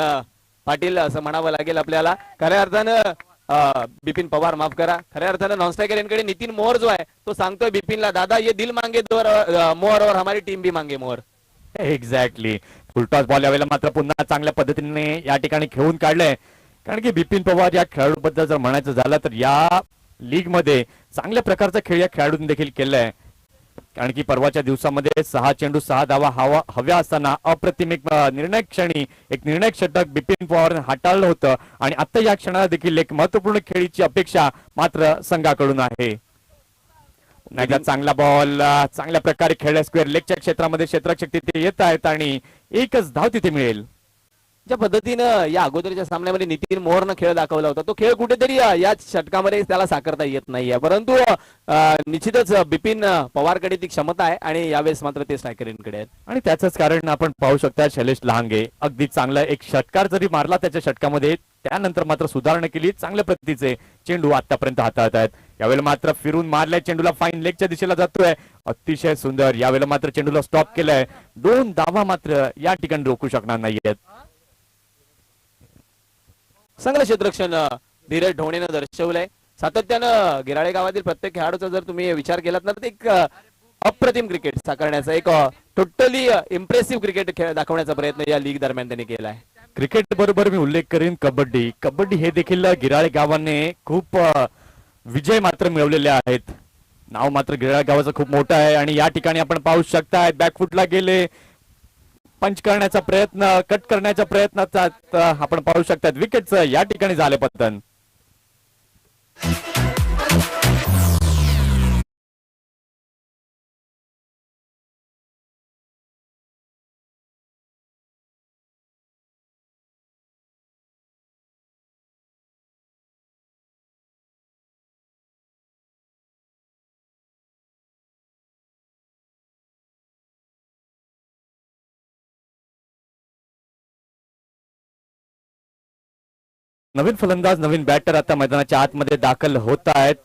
पाटील असं म्हणावं लागेल आपल्याला. खऱ्या अर्थानं बिपिन पवार, माफ करा, खऱ्या अर्थानं नॉन स्ट्रायकर यांकडे नितीन मोहर जो आहे तो सांगतोय बिपिनला, दादा ये दिल मांगे मोहर और हमारी टीम भी मांगे मोहर. एक्झॅक्टली. फुलटॉस बॉल यावेळेला मात्र पुन्हा चांगल्या पद्धतीने या ठिकाणी खेळून काढलंय. कारण की बिपिन पवार या खेळाडूबद्दल जर म्हणायचं झालं तर या लीग मध्ये चांगल्या प्रकारचा खेळ या खेळाडूंनी देखील केलाय. कारण की परवाच्या दिवसामध्ये 6 चेंडू 6 धावा हव्या असताना अप्रतिम एक निर्णायक क्षणी एक निर्णायक षटक बिपिन पवार हाताळलं होतं आणि आता या क्षणाला देखील एक महत्वपूर्ण खेळीची अपेक्षा मात्र संघाकडून आहे. एकदा चांगला बॉल चांगल्या प्रकारे खेळला स्क्वेअर लेगच्या क्षेत्रामध्ये क्षेत्ररक्षक तिथे येत आहेत आणि एकच धाव तिथे मिळेल. ज्या पद्धतीनं या अगोदरच्या सामन्यामध्ये नितीन मोहरनं खेळ दाखवला होता तो खेळ कुठेतरी या षटकामध्ये त्याला साकारता येत नाहीये. परंतु निश्चितच बिपिन पवारकडे ती क्षमता आहे आणि यावेळेस मात्र ते स्ट्रायकरींकडे आहेत. आणि त्याचंच कारण आपण पाहू शकता शैलेश लहांगे अगदी चांगला एक षटकार जरी मारला त्याच्या षटकामध्ये त्यानंतर मात्र सुधारणा केली. चांगल्या प्रतीचे चेंडू आतापर्यंत हाताळत आहेत. यावेळेला मात्र फिरून मारलाय चेंडूला फाईन लेगच्या दिशेला जातोय अतिशय सुंदर. यावेळेला मात्र चेंडूला स्टॉप केलाय. 2 धावा मात्र या ठिकाणी रोखू शकणार नाहीयेत. चांगलं क्षेत्ररक्षण धीरज ढोणेनं दर्शवलंय. सातत्यानं गिराळे गावातील प्रत्येक खेळाडूचा जर तुम्ही विचार केलात ना तर एक अप्रतिम क्रिकेट साकारण्याचा एक टोटली इम्प्रेसिव्ह क्रिकेट खेळ दाखवण्याचा प्रयत्न या लीग दरम्यान त्यांनी केला आहे. क्रिकेट बरोबर मी उल्लेख करीन कबड्डी. कबड्डी हे देखील गिराळे गावाने खूप विजय मात्र मिळवलेले आहेत. नाव मात्र गिराळे गावाचं खूप मोठं आहे आणि या ठिकाणी आपण पाहू शकता बॅकफुटला गेले पंच करण्याचा प्रयत्न कट करण्याच्या प्रयत्नात आपण पाहू शकता विकेटचं या ठिकाणी झाले पतन. नवीन फलंदाज नवीन बॅटर आता मैदानाच्या आतमध्ये दाखल होत आहेत.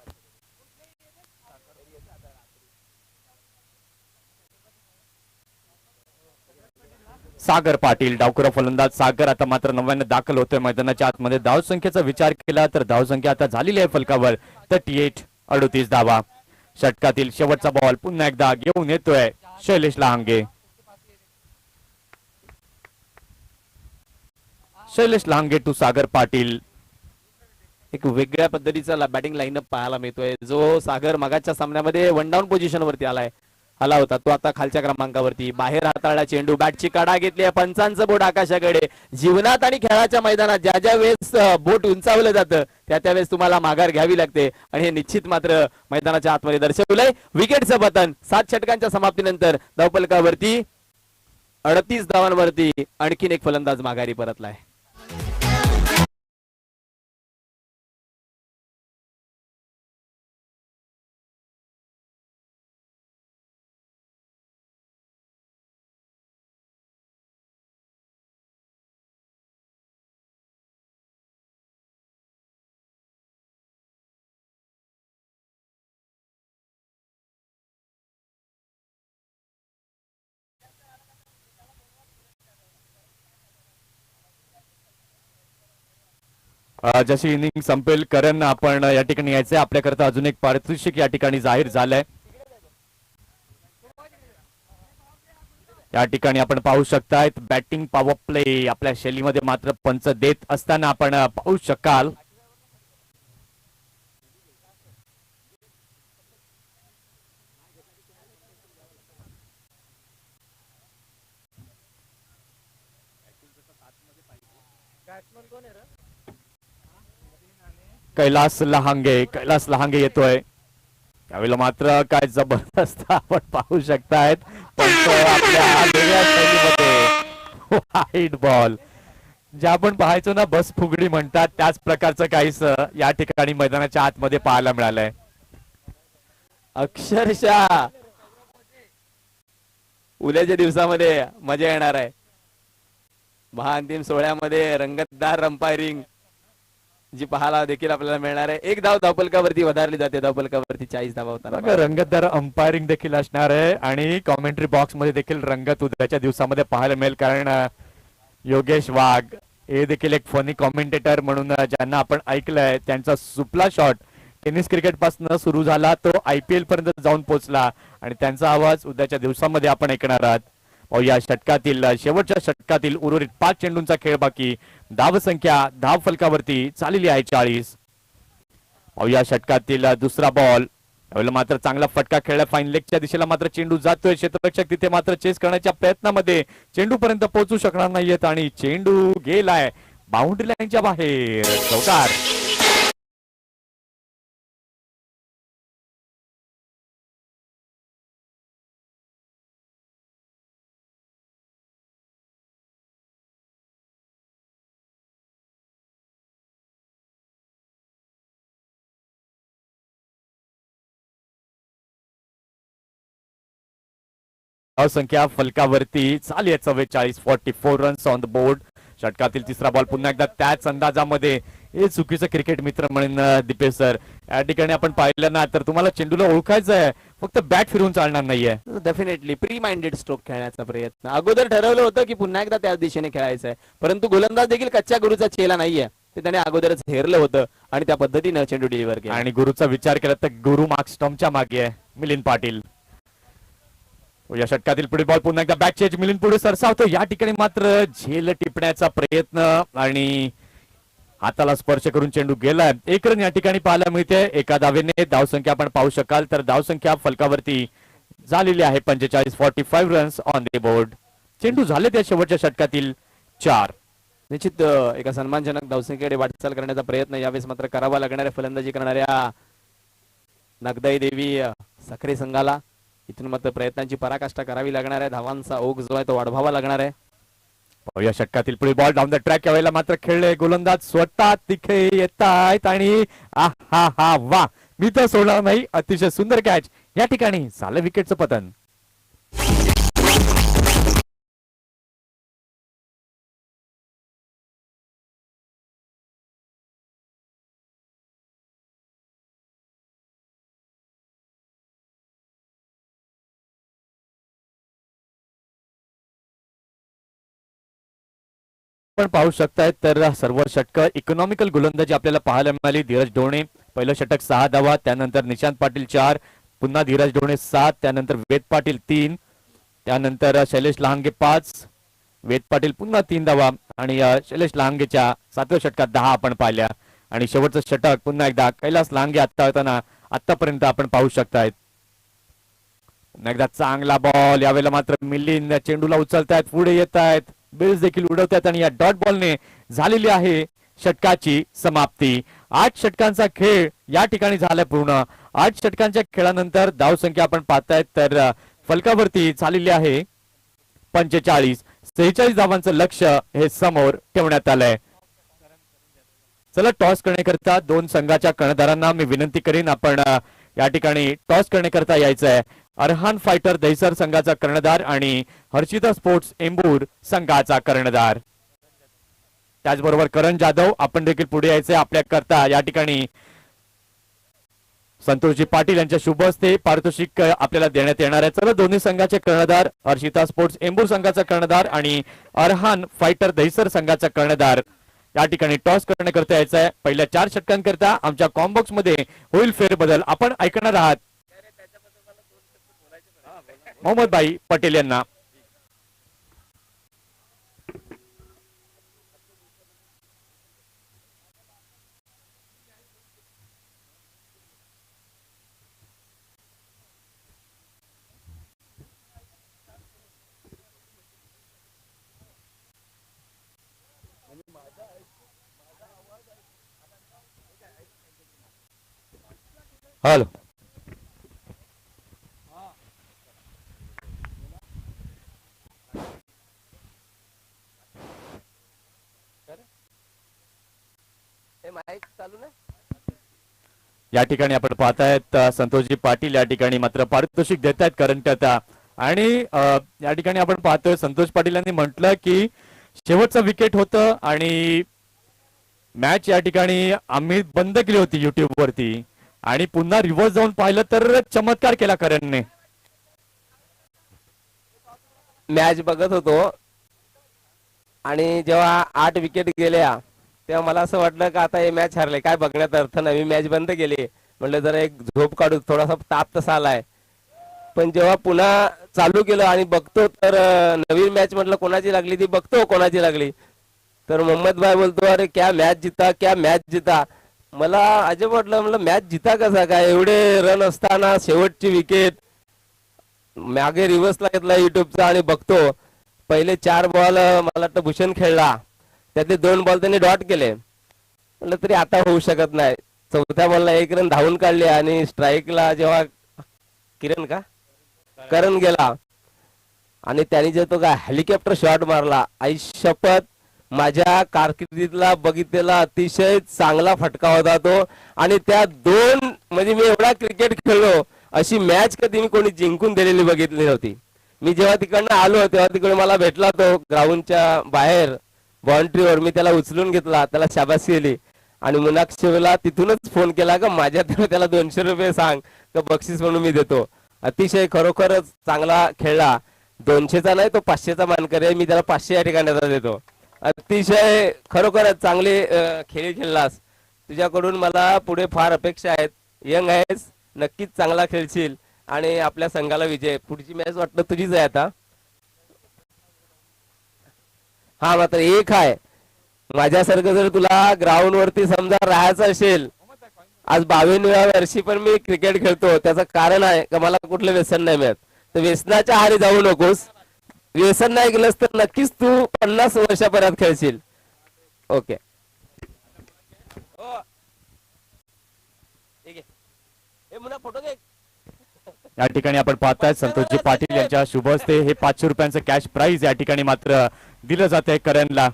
सागर पाटील डावखुरा फलंदाज सागर आता मात्र 9व्याने दाखल होतोय मैदानाच्या आतमध्ये. धावसंख्येचा विचार केला तर धावसंख्या आता झालेली आहे फलकावर 38 धावा. षटकातील शेवटचा बॉल पुन्हा एकदा घेऊन येतोय शैलेश लहांगे. शैलेश लांगे टू सागर पाटील. एक वेगळ्या पद्धतीचा बॅटिंग लाईनअप पाहायला मिळतोय. जो सागर मगाच्या सामन्यामध्ये वन डाऊन पोझिशन वरती आला होता तो आता खालच्या क्रमांकावरती. बाहेर हाताळला चेंडू बॅटची काढा घेतली आहे. पंचांचं बोट आकाशाकडे. जीवनात आणि खेळाच्या मैदानात ज्या ज्या वेळेस बोट उंचावलं जातं त्या त्यावेळेस तुम्हाला माघार घ्यावी लागते आणि हे निश्चित मात्र मैदानाच्या आतमध्ये दर्शवलंय. विकेटचं पतन 7 षटकांच्या समाप्तीनंतर धावफलकावरती 38 धावांवरती आणखीन एक फलंदाज माघारी परतलाय. जशी इनिंग संपेल करण आपण या ठिकाणी यायचंय. आपल्याकरता अजून एक पारितोषिक या ठिकाणी जाहीर झालंय. या ठिकाणी आपण पाहू शकताय बॅटिंग पॉवर प्ले आपल्या शैलीमध्ये मात्र पंच देत असताना आपण पाहू शकाल. कैलास लहांगे येतोय. त्यावेळेला मात्र काय जबरदस्त आपण पाहू शकतायत पंच आपल्या वेगळ्या शैलीमध्ये वाईड बॉल जे आपण पाहायचो ना बस फुगडी म्हणतात त्याच प्रकारचं काहीच या ठिकाणी मैदानाच्या आतमध्ये पाहायला मिळालंय. अक्षरशः उद्याच्या दिवसामध्ये मजा येणार आहे. महाअंतिम सोहळ्यामध्ये रंगतदार अंपायरिंग जी पाहायला देखील आपल्याला मिळणार आहे. एक धाव धावफलकावरती वधारली जाते. धावफलकावरती 40 धावा होतात. रंगतदार अंपायरिंग देखील असणार आहे आणि कॉमेंट्री बॉक्स मध्ये देखील रंगत उद्याच्या दिवसामध्ये पाहायला मिळेल. कारण योगेश वाघ हे देखील एक फनी कॉमेंटेटर म्हणून ज्यांना आपण ऐकलंय त्यांचा सुपला शॉट टेनिस क्रिकेट पासून सुरू झाला तो IPL पर्यंत जाऊन पोहोचला आणि त्यांचा आवाज उद्याच्या दिवसामध्ये आपण ऐकणार आहात. या षटकातील शेवटच्या षटकातील उर्वरित 5 चेंडूंचा खेळ बाकी. धाव संख्या धाव फलकावरती चाललेली आहे 40. या षटकातील दुसरा बॉल यावेळेला मात्र चांगला फटका खेळला. फाईन लेगच्या दिशेला मात्र चेंडू जातोय. क्षेत्ररक्षक तिथे मात्र चेस करण्याच्या प्रयत्नामध्ये चेंडू पर्यंत पोहोचू शकणार नाहीयेत आणि चेंडू गेलाय बाउंड्री लाईनच्या बाहेर. चौकार. संख्या फलकावरती चालली आहे 44. 44 रन्स ऑन द बोर्ड. षटकातील तिसरा बॉल पुन्हा एकदा त्याच अंदाजामध्ये. हे चुकीचं क्रिकेट मित्र म्हणून दीपेश सर या ठिकाणी आपण पाहिलं ना तर तुम्हाला चेंडूला ओळखायचं आहे, फक्त बॅट फिरवून चालणार नाहीये. डेफिनेटली प्री माइंडेड स्ट्रोक खेळण्याचा प्रयत्न. अगोदर ठरवलं होतं की पुन्हा एकदा त्याच दिशेने खेळायचं आहे, परंतु गोलंदाज देखील कच्च्या गुरुचा चेला नाहीये, ते त्याने अगोदरच हेरलं होतं आणि त्या पद्धतीनं चेंडू डिलिव्हर केला. आणि गुरुचा विचार केला तर गुरु मार्क स्टॉम्पच्या मागे आहे मिलिंद पाटील. या षटकातील पुढील बॉल पुन्हा एकदा बॅक चेंज मिलिंद पुढे सरसावतो. या ठिकाणी मात्र झेल टिपण्याचा प्रयत्न आणि हाताला स्पर्श करून चेंडू गेलाय. 1 रन या ठिकाणी पाहायला मिळते एका धावेने. धावसंख्या आपण पाहू शकाल तर धावसंख्या फलकावरती झालेली आहे 45. 45 रन्स ऑन द बोर्ड. चेंडू झाले त्या शेवटच्या षटकातील 4. निश्चित एका सन्मानजनक धावसंख्येकडे वाटचाल करण्याचा प्रयत्न यावेळेस मात्र करावा लागणाऱ्या फलंदाजी करणाऱ्या नगदाई देवी साखरे संघाला. इथून मात्र प्रयत्नांची पराकाष्ठा करावी लागणार आहे. धावांचा ओघ जो आहे तो वाढवावा लागणार आहे. या षटकातील पुढे बॉल डाऊन द ट्रॅक यावेळेला मात्र खेळले. गोलंदाज स्वतः तिथे येत आहेत आणि हा वा, मी तर सोडणार नाही. अतिशय सुंदर कॅच. या ठिकाणी झालं विकेटचं पतन. पण पाहू शकताय तर सर्व षटक इकॉनॉमिकल गोलंदाजी आपल्याला पाहायला मिळाली. धीरज ढोणे पहिलं षटक 6 धावा, त्यानंतर निशांत पाटील 4, पुन्हा धीरज ढोणे 7, त्यानंतर वेद पाटील 3, त्यानंतर शैलेश लहांगे 5, वेद पाटील पुन्हा 3 धावा आणि शैलेश लहांगेच्या 7व्या षटकात 10 आपण पाहिल्या. आणि शेवटचं षटक पुन्हा एकदा कैलास लहांगे आतापर्यंत आपण पाहू शकतायत. पुन्हा एकदा चांगला बॉल. यावेळेला मात्र मिलिंद चेंडूला उचलतायत, पुढे येत आहेत, बिल्स देखील उडवतात आणि या डॉट बॉलने झालेली आहे षटकाची समाप्ती. 8 षटकांचा खेळ या ठिकाणी झाला पूर्ण. 8 षटकांच्या खेळानंतर धावसंख्या आपण पाहतायत तर फलकावरती झालेली आहे 45. 46 धावांचं लक्ष हे समोर ठेवण्यात आलंय. चला टॉस करण्याकरता 2 संघाच्या कर्णधारांना मी विनंती करीन आपण या ठिकाणी टॉस करण्याकरता यायचं आहे. अरहान फायटर दहिसर संघाचा कर्णधार आणि हर्षिता स्पोर्ट्स एंबूर संघाचा कर्णधार. त्याचबरोबर करण जाधव आपण देखील पुढे यायचंय आपल्या करता. या ठिकाणी संतोषजी पाटील यांच्या शुभ हस्ते पारितोषिक आपल्याला देण्यात येणार आहे. चला दोन्ही संघाचे कर्णधार हर्षिता स्पोर्ट्स एंबूर संघाचा कर्णधार आणि अरहान फायटर दहिसर संघाचा कर्णधार या ठिकाणी टॉस करण्याकरता यायचं आहे. पहिल्या 4 षटकांकरता आमच्या कॉम्बॉक्स मध्ये होईल फेरबदल. आपण ऐकणार आहात मोहम्मद भाई पटेल यांना. हॅलो या ठिकाणी आपण पाहतायत संतोषजी पाटील या ठिकाणी मात्र पारितोषिक देत आहेत करंटकरता. आणि या ठिकाणी आपण पाहतोय संतोष पाटील यांनी म्हटलं की शेवटचं विकेट होतं आणि मॅच या ठिकाणी आम्ही बंद केली होती युट्यूब वरती आणि पुन्हा रिव्हर्स जाऊन पाहिलं तर चमत्कार केला करणने. मॅच बघत होतो आणि जेव्हा 8 विकेट गेल्या तेव्हा मला असं वाटलं की आता हे मॅच हरले, काय बघण्यात अर्थ नाही. मी मॅच बंद केली. म्हटलं जरा एक झोप काढू, थोडासा ताप तसा आलाय. पण जेव्हा पुन्हा चालू केलं आणि बघतो तर नवीन मॅच म्हटलं कोणाची लागली ती बघतो कोणाची लागली तर मोहम्मद भाई बोलतो अरे क्या मॅच जिता क्या मॅच जिता. मला अजब वाटलं, म्हणलं मॅच जिता कसा काय, एवढे रन असताना शेवटची विकेट. मागे रिव्हर्सला घेतला युट्यूबचा आणि बघतो पहिले 4 बॉल मला वाटतं भूषण खेळला, त्यातले 2 बॉल त्यांनी डॉट केले. म्हटलं तरी आता होऊ शकत नाही. चौथ्या बॉलला 1 रन धावून काढले आणि स्ट्राईकला जेव्हा करण गेला आणि त्याने जे तो काय हेलिकॉप्टर शॉट मारला, आई शपथ माझ्या कारकिर्दीतला बघितलेला अतिशय चांगला फटका होता तो. आणि त्या 2 म्हणजे मी एवढा क्रिकेट खेळलो अशी मॅच कधी मी कोणी जिंकून दिलेली बघितली नव्हती. मी जेव्हा तिकडनं आलो तेव्हा तिकडे मला भेटला तो ग्राउंडच्या बाहेर बाउंड्रीवर. मी त्याला उचलून घेतला, त्याला शाबासकी दिली आणि मुनाक्षीला तिथूनच फोन केला का माझ्या त्याला 200 रुपये सांग तर बक्षीस म्हणून मी देतो. अतिशय खरोखरच चांगला खेळला. 200चा नाही तो 500चा मानकर आहे, मी त्याला 500 या ठिकाणी देतो. अतिशय खरोखरच चांगले खेळ खेळलास. तुझ्याकडून मला पुढे फार अपेक्षा आहेत. यंग आहेस, नक्कीच चांगला खेळशील आणि आपल्या संघाला विजय. पुढची मॅच वाटतं तुझीच आहे आता. हा मात्र एक आहे, माझ्यासारखं जर तुला ग्राउंड वरती समजा राहायचं असेल, आज 22व्या वर्षी पण मी क्रिकेट खेळतो, त्याचं कारण आहे का मला कुठलं व्यसन नाही मिळत. तर व्यसनाच्या आहारी जाऊ नकोस. व्यसन नाही केलंस तर नक्कीच तू 50 वर्षापर्यंत खेळशील. ओके फोटो घे. या ठिकाणी आपण पाहताय संतोषजी पाटील यांच्या शुभ हस्ते हे 500 रुपयांचं कॅश प्राइज या ठिकाणी मात्र दिलं जात आहे करणला.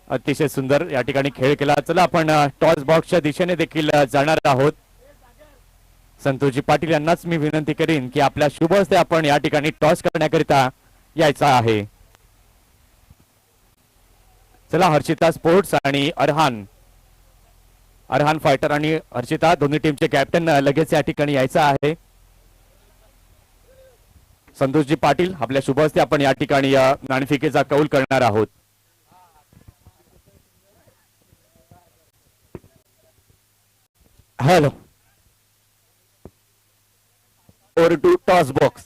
अतिशय सुंदर या ठिकाणी खेळ केला. चला आपण टॉस बॉक्सच्या दिशेने देखील जाणार आहोत. संतोषजी पाटील यांनाच मी विनंती करीन की आपल्या शुभ हस्ते आपण या ठिकाणी टॉस करण्याकरिता यायचा आहे. चला हर्षिता स्पोर्ट्स आणि अरहान फायटर आणि हर्षिता दोन्ही टीमचे कॅप्टन लगेच या ठिकाणी यायचं आहे. संतोषजी पाटील आपल्या शुभ हस्ते आपण या ठिकाणी नाणेफेकीचा कौल करणार आहोत. Hello over to toss box.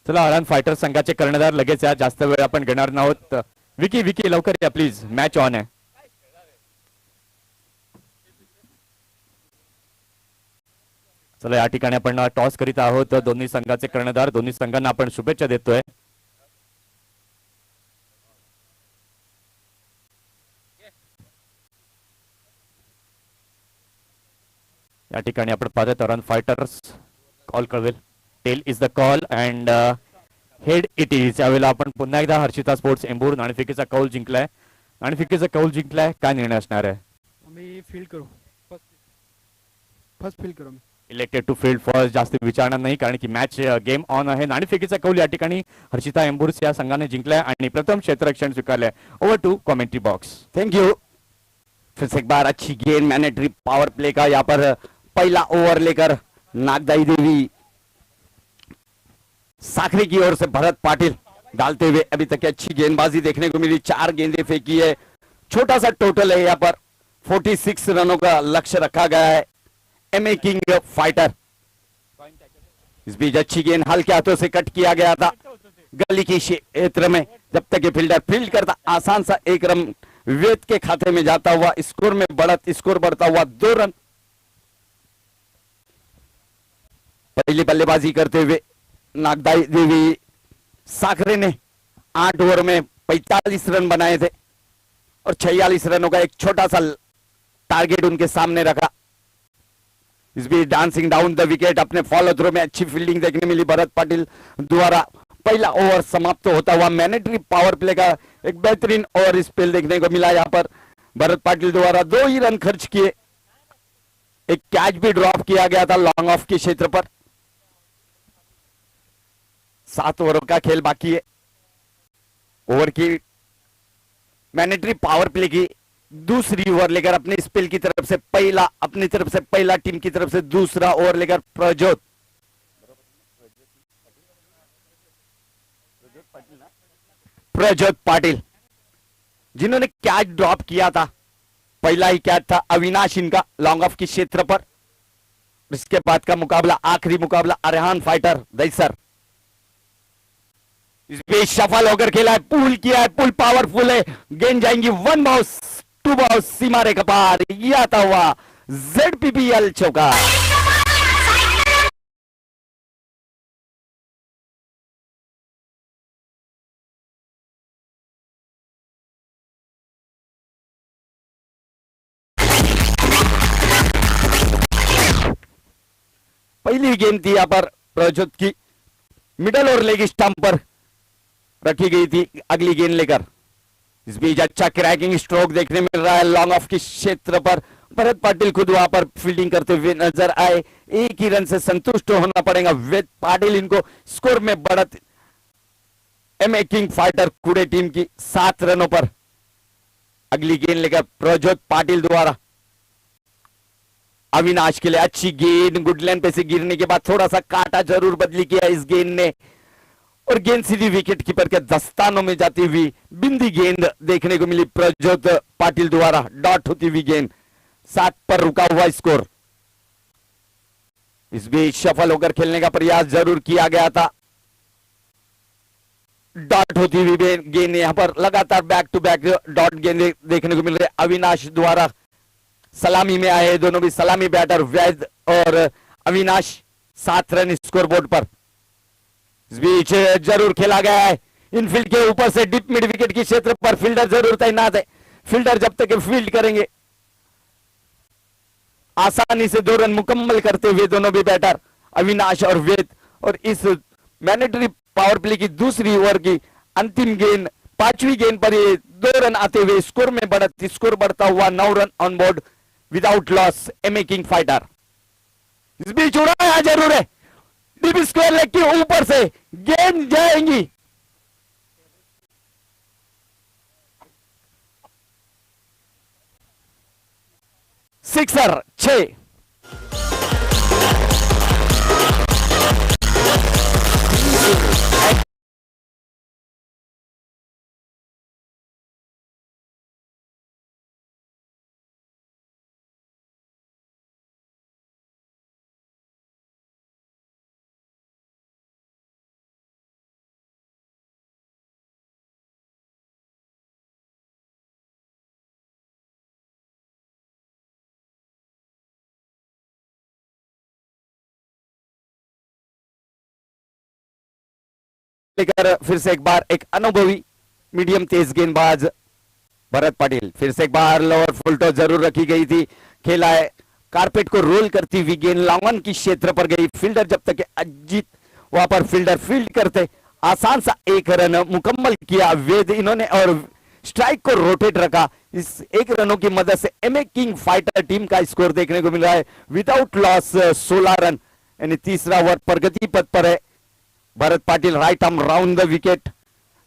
चला अरहान फायटर संघाचे कर्णधार लगेच या, जास्त वेळ आपण घेणार नाहोत. विकी लवकर या प्लीज, मॅच ऑन आहे. चला या ठिकाणी आपण टॉस करीत आहोत. दोन्ही संघाचे कर्णधार, दोन्ही संघांना आपण शुभेच्छा देतोय. या ठिकाणी आपण पाहतोय अरहान फायटर्स कॉल कळवेल. Tail is the call and head it is. यावेळेला आपण पुन्हा एकदा हर्षिता स्पोर्ट्स एंबूर नाणेफेकीचा कौल जिंकलाय. नाणेफेकीचा कौल जिंकलाय, काय निर्णय असणार आहे? आम्ही फील्ड करू, फर्स्ट फील्ड करू. Elected to field first. जास्त विचारणार नाही कारण की मॅच गेम ऑन आहे. नाणेफेकीचा कौल या ठिकाणी हर्षिता एंबुर्स या संघाने जिंकलाय आणि प्रथम क्षेत्ररक्षण स्वीकारलंय. Over to commentary box. Thank you. फिर से एक बार अच्छी गेंद, मैंडेटरी पावर प्ले का यहाँ पर पहला ओवर लेकर नागदाई देवी साखरे की ओर से भरत पाटिल डालते हुए अभी तक अच्छी गेंदबाजी देखने को मिली. 4 गेंदें फेंकी है. छोटा सा टोटल है यहाँ पर. 46 रनों का लक्ष्य रखा गया है. MA king fighter. इस बीच अच्छी गेंद हल्के हाथों से कट किया गया था गली की क्षेत्र में. जब तक ये फील्डर फील्ड करता, आसान सा 1 रन वेद के खाते में जाता हुआ स्कोर में बढ़त, स्कोर बढ़ता हुआ 2 रन. पहली बल्लेबाजी करते हुए नागदाई देवी साखरे ने 8 ओवर में 45 रन बनाए थे और 46 रनों का एक छोटा सा टारगेट उनके सामने रखा. इस बीच डांसिंग डाउन द विकेट अपने फॉलो थ्रो में अच्छी फील्डिंग देखने मिली भरत पाटिल द्वारा. पहला ओवर समाप्त होता हुआ मैंडेटरी पावर प्ले का एक बेहतरीन ओवर स्पेल देखने को मिला. यहां पर भरत पाटिल द्वारा 2 ही रन खर्च किए. एक कैच भी ड्रॉप किया गया था लॉन्ग ऑफ के क्षेत्र पर. 7 ओवरों का खेल बाकी है. ओवर की मैंडेटरी पावर प्ले की दूसरी ओवर लेकर अपने स्पेल की तरफ से पहला, अपनी तरफ से पहला, टीम की तरफ से दूसरा ओवर लेकर प्रज्योत पाटिल जिन्होंने कैच ड्रॉप किया था. पहला ही कैच था अविनाश इनका लॉन्ग ऑफ के क्षेत्र पर. इसके बाद का मुकाबला, आखिरी मुकाबला अरहान फाइटर दईसर. इस बीच सफल होकर खेला है, पुल किया है, पुल पावरफुल है, गेंद जाएंगी 1 बाउंस 2 बाउंस सीमा रेखा पार, ये आता हुआ ZPPL चौका। पहली गेंद थी यहाँ पर प्रज्योत की, मिडल और लेग स्टंप पर रखी गई थी अगली गेंद लेकर। इस बीच अच्छा क्रैकिंग स्ट्रोक देखने मिल रहा है लॉन्ग ऑफ के क्षेत्र पर। भरत पाटिल खुद वहां पर फील्डिंग करते हुए नजर आए, एक ही रन से संतुष्ट होना पड़ेगा वेद पाटिल, इनको स्कोर में बढ़त MA किंग फाइटर कुड़े टीम की 7 रनों पर। अगली गेंद लेकर प्रज्योत पाटिल द्वारा अविनाश के लिए अच्छी गेंद, गुडलैंड पे से गिरने के बाद थोड़ा सा काटा जरूर बदली किया इस गेंद ने, और गेंद सीधी विकेट कीपर के दस्तानों में जाती हुई बिंदी गेंद देखने को मिली प्रज्योत पाटिल द्वारा। डॉट होती हुई गेंद, 7 पर रुका हुआ स्कोर। इस बीच सफल होकर खेलने का प्रयास जरूर किया गया था, डॉट होती हुई गेंद यहां पर लगातार बैक टू बैक डॉट गेंद देखने को मिल रही है। अविनाश द्वारा सलामी में आए, दोनों भी सलामी बैटर वैद और अविनाश, 7 रन स्कोर बोर्ड पर। इस बीच जरूर खेला गया है इनफील्ड के ऊपर से डीप मिड विकेट के क्षेत्र पर, फील्डर जरूर तैनात है, फील्डर जब तक फील्ड करेंगे आसानी से 2 रन मुकम्मल करते हुए दोनों भी बैटर अविनाश और वेद। और इस मैंडेटरी पावर प्ले की दूसरी ओवर की अंतिम गेंद, 5वीं गेंद पर ये 2 रन आते हुए स्कोर में बढ़त, स्कोर बढ़ता हुआ 9 run on board without loss MA king fighter. इस बीच उड़ाया जरूर है, डीप स्क्वायर लेग के ऊपर से गेंद जाएंगी सिक्सर 6। लेकर फिर से एक बार एक अनुभवी मीडियम तेज गेंदबाज भरत पाटिल, फिर से एक बार लोअर फुल टॉस जरूर रखी गई थी, खेला है, कारपेट को रोल करती हुई गेंद लॉन्गन की क्षेत्र पर गई, फील्डर जब तक अजीत वहां पर फील्डर फील्ड करते, आसान सा 1 रन मुकम्मल किया वेद इन्होंने और स्ट्राइक को रोटेट रखा। इस 1 रनों की मदद से MA किंग फाइटर टीम का स्कोर देखने को मिल रहा है विदाउट लॉस 16 रन, यानी तीसरा ओवर प्रगति पथ पर है। Bharat Patil right arm round the wicket,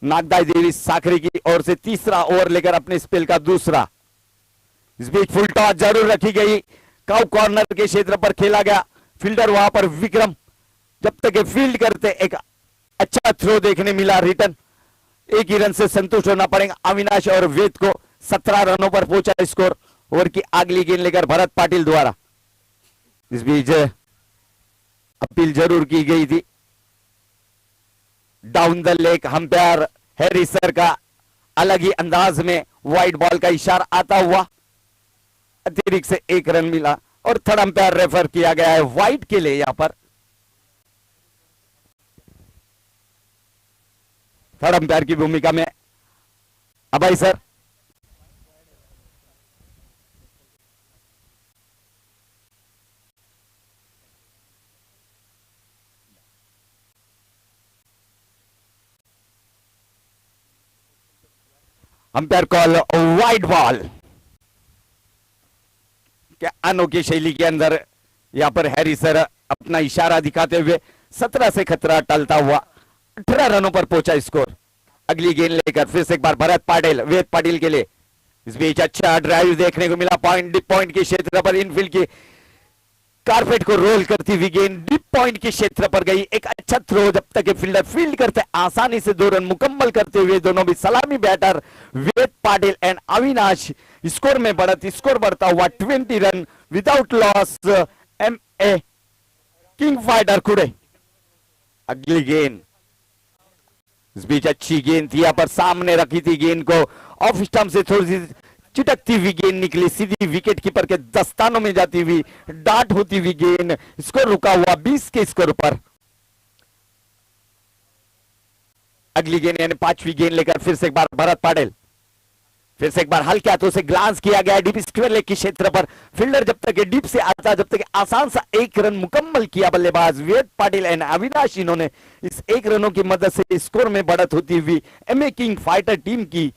Nagdai Devi Sakhare की ओर से तीसरा ओवर लेकर अपने स्पेल का दूसरा। इस बीच फुल टॉस जरूर रखी गई, काउ कॉर्नर के क्षेत्र पर खेला गया, फील्डर वहां पर विक्रम जब तक फील्ड करते एक अच्छा थ्रो देखने मिला रिटर्न, 1 ही रन से संतुष्ट होना पड़ेगा अविनाश और वेद को। 17 रनों पर पहुंचा स्कोर। ओवर की अगली गेंद लेकर भरत पाटिल द्वारा, इस बीच अपील जरूर की गई थी, down the leg umpire Harry sir का अलग ही अंदाज में वाइड बॉल का इशारा आता हुआ अतिरिक्त से 1 रन मिला और थर्ड अंपायर रेफर किया गया है वाइड के लिए। यहां पर थर्ड अंपायर की भूमिका में Abhay sir. Umpire call wide ball. क्या अनोखी शैली के अंदर यहां पर हैरी सर अपना इशारा दिखाते हुए 17 से खतरा टलता हुआ 18 रनों पर पहुंचा स्कोर। अगली गेंद लेकर फिर से एक बार भरत पाटिल, वेद पाटिल के लिए। इस बीच अच्छा ड्राइव देखने को मिला, पॉइंट डिप पॉइंट के क्षेत्र पर इनफील्ड की कारपेट को रोल करती हुई गेंद डिप पॉइंट के क्षेत्र पर गई। एक अच्छा थ्रो जब तक फील्डर फील्ड करते आसानी से 2 रन मुकम्मल करते हुए दोनों भी सलामी बैटर वेद पाटिल एंड अविनाश स्कोर में बढ़त, स्कोर बढ़ता हुआ 20 run without loss MA king fighter कुड़े। अगली गेंद इस बीच अच्छी गेंद थी, यहाँ पर सामने रखी थी गेंद को, ऑफ स्टंप से थोड़ी सी चिटकती हुई गेंद निकली, सीधी विकेट कीपर के दस्तानों में जाती हुई डाट होती हुई गेंद, स्कोर रुका हुआ 20 के स्कोर पर। अगली गेंद यानी पांचवी गेंद लेकर फिर से एक बार भरत पाटिल, फिर से एक बार हल्के हाथों से ग्लांस किया गया डीप स्क्वायर लेग के क्षेत्र पर। फील्डर जब तक डीप से आता, जब तक आसान सा एक रन मुकम्मल किया बल्लेबाज वेद पाटिल एंड अविनाश, इन्होंने इस एक रनों की मदद से स्कोर में बढ़त होती हुई एमए किंग फाइटर टीम की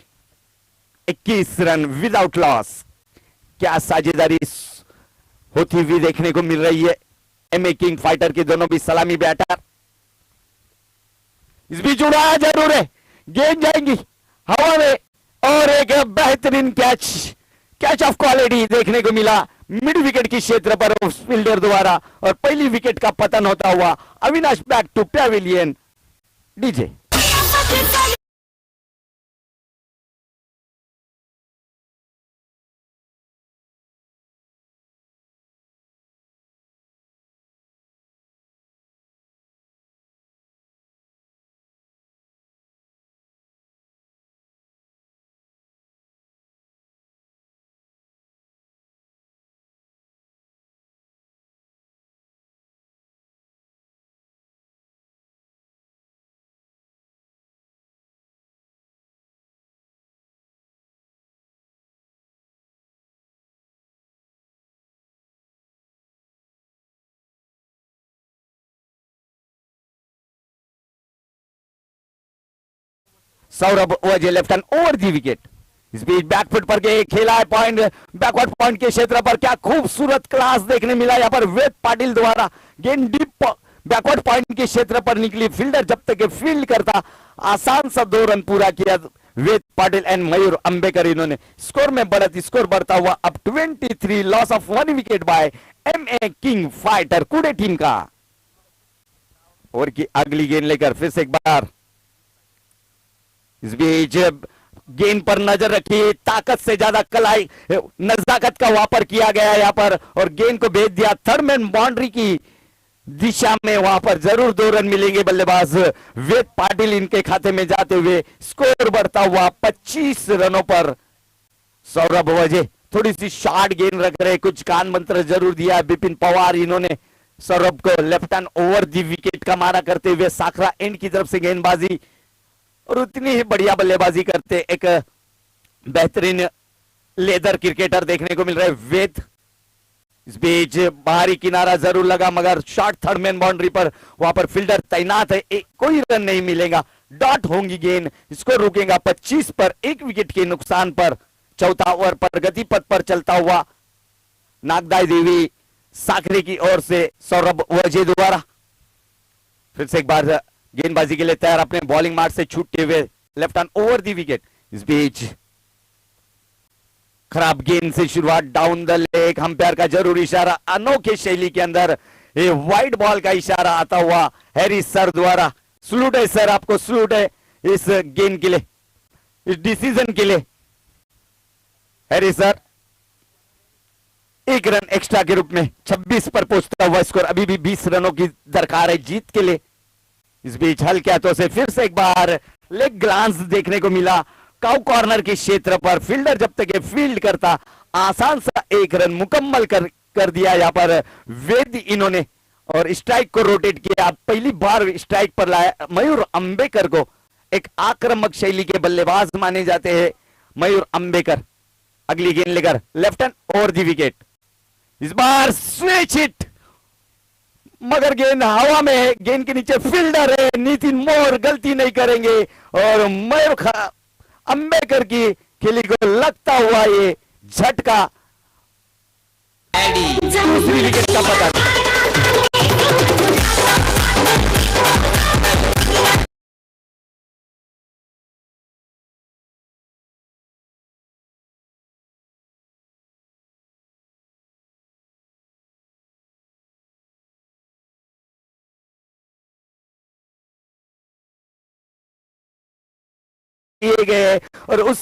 21 रन विदाउट लॉस। क्या साझेदारी होती हुई देखने को मिल रही है एमए किंग फाइटर के दोनों भी सलामी बैटर। इस बीच उड़ाया जरूर है, गेंद जाएंगी हवा में और एक बेहतरीन कैच ऑफ क्वालिटी देखने को मिला मिड विकेट के क्षेत्र पर फील्डर द्वारा, और पहली विकेट का पतन होता हुआ Avinash back to pavilion. DJ Saurabh Waje left hand over the wicket. इस बीच बैकफुट पर के खेला है पॉइंट, बैकवर्ड पॉइंट के क्षेत्र पर क्या खूबसूरत क्लास देखने मिला यहाँ पर वेद पाटिल द्वारा। गेंद डीप बैकवर्ड पॉइंट के क्षेत्र पर निकली, फील्डर जब तक फील्ड करता, आसान सा 2 रन पूरा किया वेद पाटिल एंड मयूर अंबेकर, इन्होंने स्कोर में बढ़त, स्कोर बढ़ता हुआ अब 23, loss of 1 wicket by MA king fighter Kude team का। ओवर की अगली गेंद लेकर फिर से एक बार, इस बीच गेंद पर नजर रखी, ताकत से ज्यादा कलाई नजाकत का वापर किया गया यहाँ पर, और गेंद को भेज दिया थर्ड मैन बाउंड्री की दिशा में। वहां पर जरूर 2 रन मिलेंगे बल्लेबाज वेद पाटिल इनके खाते में जाते हुए, स्कोर बढ़ता हुआ 25 रनों पर। सौरभ वजे थोड़ी सी शॉर्ट गेंद रख रहे, कुछ कान मंत्र जरूर दिया बिपिन पवार, इन्होंने सौरभ को left hand over the wicket का मारा करते हुए साखरा एंड की तरफ से गेंदबाजी, और उतनी ही बढ़िया बल्लेबाजी करते एक बेहतरीन लेदर क्रिकेटर देखने को मिल रहा है वेद। इस बीच बाहरी किनारा जरूर लगा, मगर शॉर्ट थर्ड मैन बाउंड्री पर वहां पर फील्डर तैनात है, कोई रन नहीं मिलेगा, डॉट होंगी गेंद, इसको रुकेगा 25 पर 1 विकेट के नुकसान पर। चौथा ओवर पर गति पथ पर चलता हुआ नागदाई देवी साखरे की ओर से सौरभ वजे द्वारा फिर से एक बार गेंदबाजी के लिए तैयार, अपने बॉलिंग मार्ग से छूटते हुए left hand over the wicket. इस बीच खराब गेंद से शुरुआत, डाउन द लेग, अंपायर का जरूर इशारा, अनोखे शैली के अंदर ये वाइड बॉल का इशारा आता हुआ हैरिस सर द्वारा। सलूट है सर, आपको सलूट है इस गेंद के लिए, इस डिसीजन के लिए हैरिस सर। 1 रन एक्स्ट्रा के रूप में 26 पर पहुंचता हुआ स्कोर, अभी भी 20 रनों की दरकार है जीत के लिए। इस बीच हल्के हाथों से फिर से एक बार लेग ग्लांस देखने को मिला काउ कॉर्नर के क्षेत्र पर, फील्डर जब तक फील्ड करता, आसान सा 1 रन मुकम्मल कर दिया यहाँ पर वेद इन्होंने, और स्ट्राइक को रोटेट किया। पहली बार स्ट्राइक पर लाया मयूर अंबेकर को, एक आक्रामक शैली के बल्लेबाज माने जाते हैं मयूर अंबेकर। अगली गेंद लेकर left hand over the wicket, इस बार स्विच हिट, मगर गेंद हवा में है, गेंद के नीचे फील्डर है नितिन मोर, गलती नहीं करेंगे, और मयूर अंबेकर की खिली को लगता हुआ ये झटका दूसरी विकेट का पता। किए गए और उस